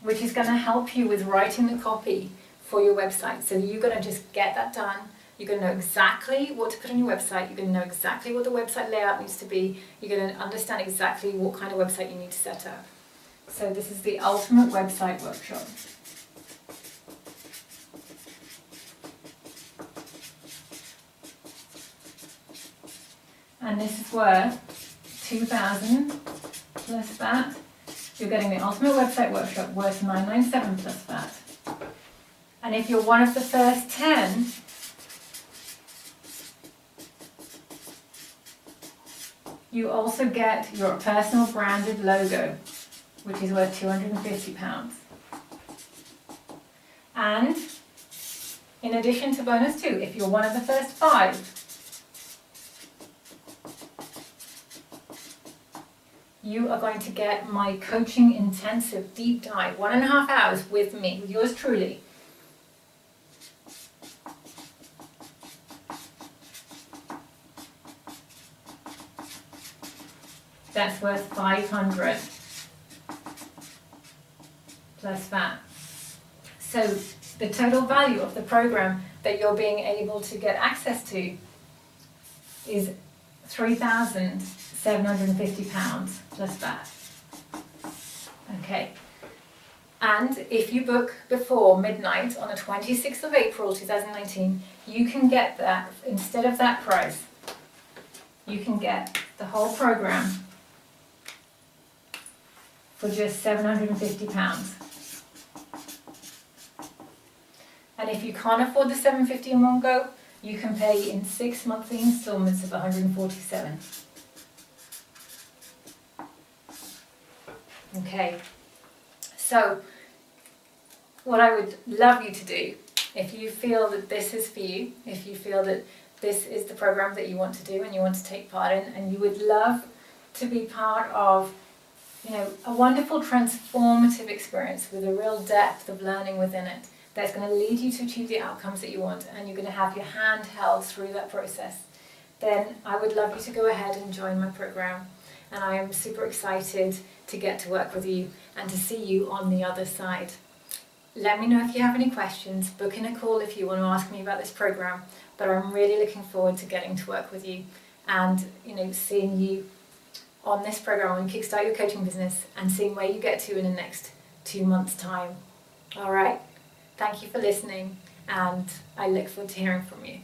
which is going to help you with writing the copy for your website. So you're going to just get that done. You're going to know exactly what to put on your website. You're going to know exactly what the website layout needs to be. You're going to understand exactly what kind of website you need to set up. So this is the ultimate website workshop. And this is worth $2,000 plus VAT. You're getting the ultimate website workshop worth $997 plus VAT. And if you're one of the first 10, you also get your personal branded logo, which is worth £250. And in addition to bonus 2, if you're one of the first 5, you are going to get my coaching intensive deep dive, 1.5 hours with me, with yours truly. That's worth $500 plus VAT. So the total value of the program that you're being able to get access to is £3,750 plus VAT. Okay. And if you book before midnight on the 26th of April 2019, you can get that, instead of that price, you can get the whole program for just £750. And if you can't afford the $750 in one go, you can pay in 6 monthly installments of $147. Okay, so what I would love you to do, if you feel that this is for you, if you feel that this is the program that you want to do and you want to take part in, and you would love to be part of, a wonderful transformative experience with a real depth of learning within it that's going to lead you to achieve the outcomes that you want, and you're going to have your hand held through that process, then I would love you to go ahead and join my program. And I am super excited to get to work with you and to see you on the other side. Let me know if you have any questions. Book in a call if you want to ask me about this program. But I'm really looking forward to getting to work with you and seeing you on this program and kickstart your coaching business and seeing where you get to in the next 2 months' time. All right. Thank you for listening, and I look forward to hearing from you.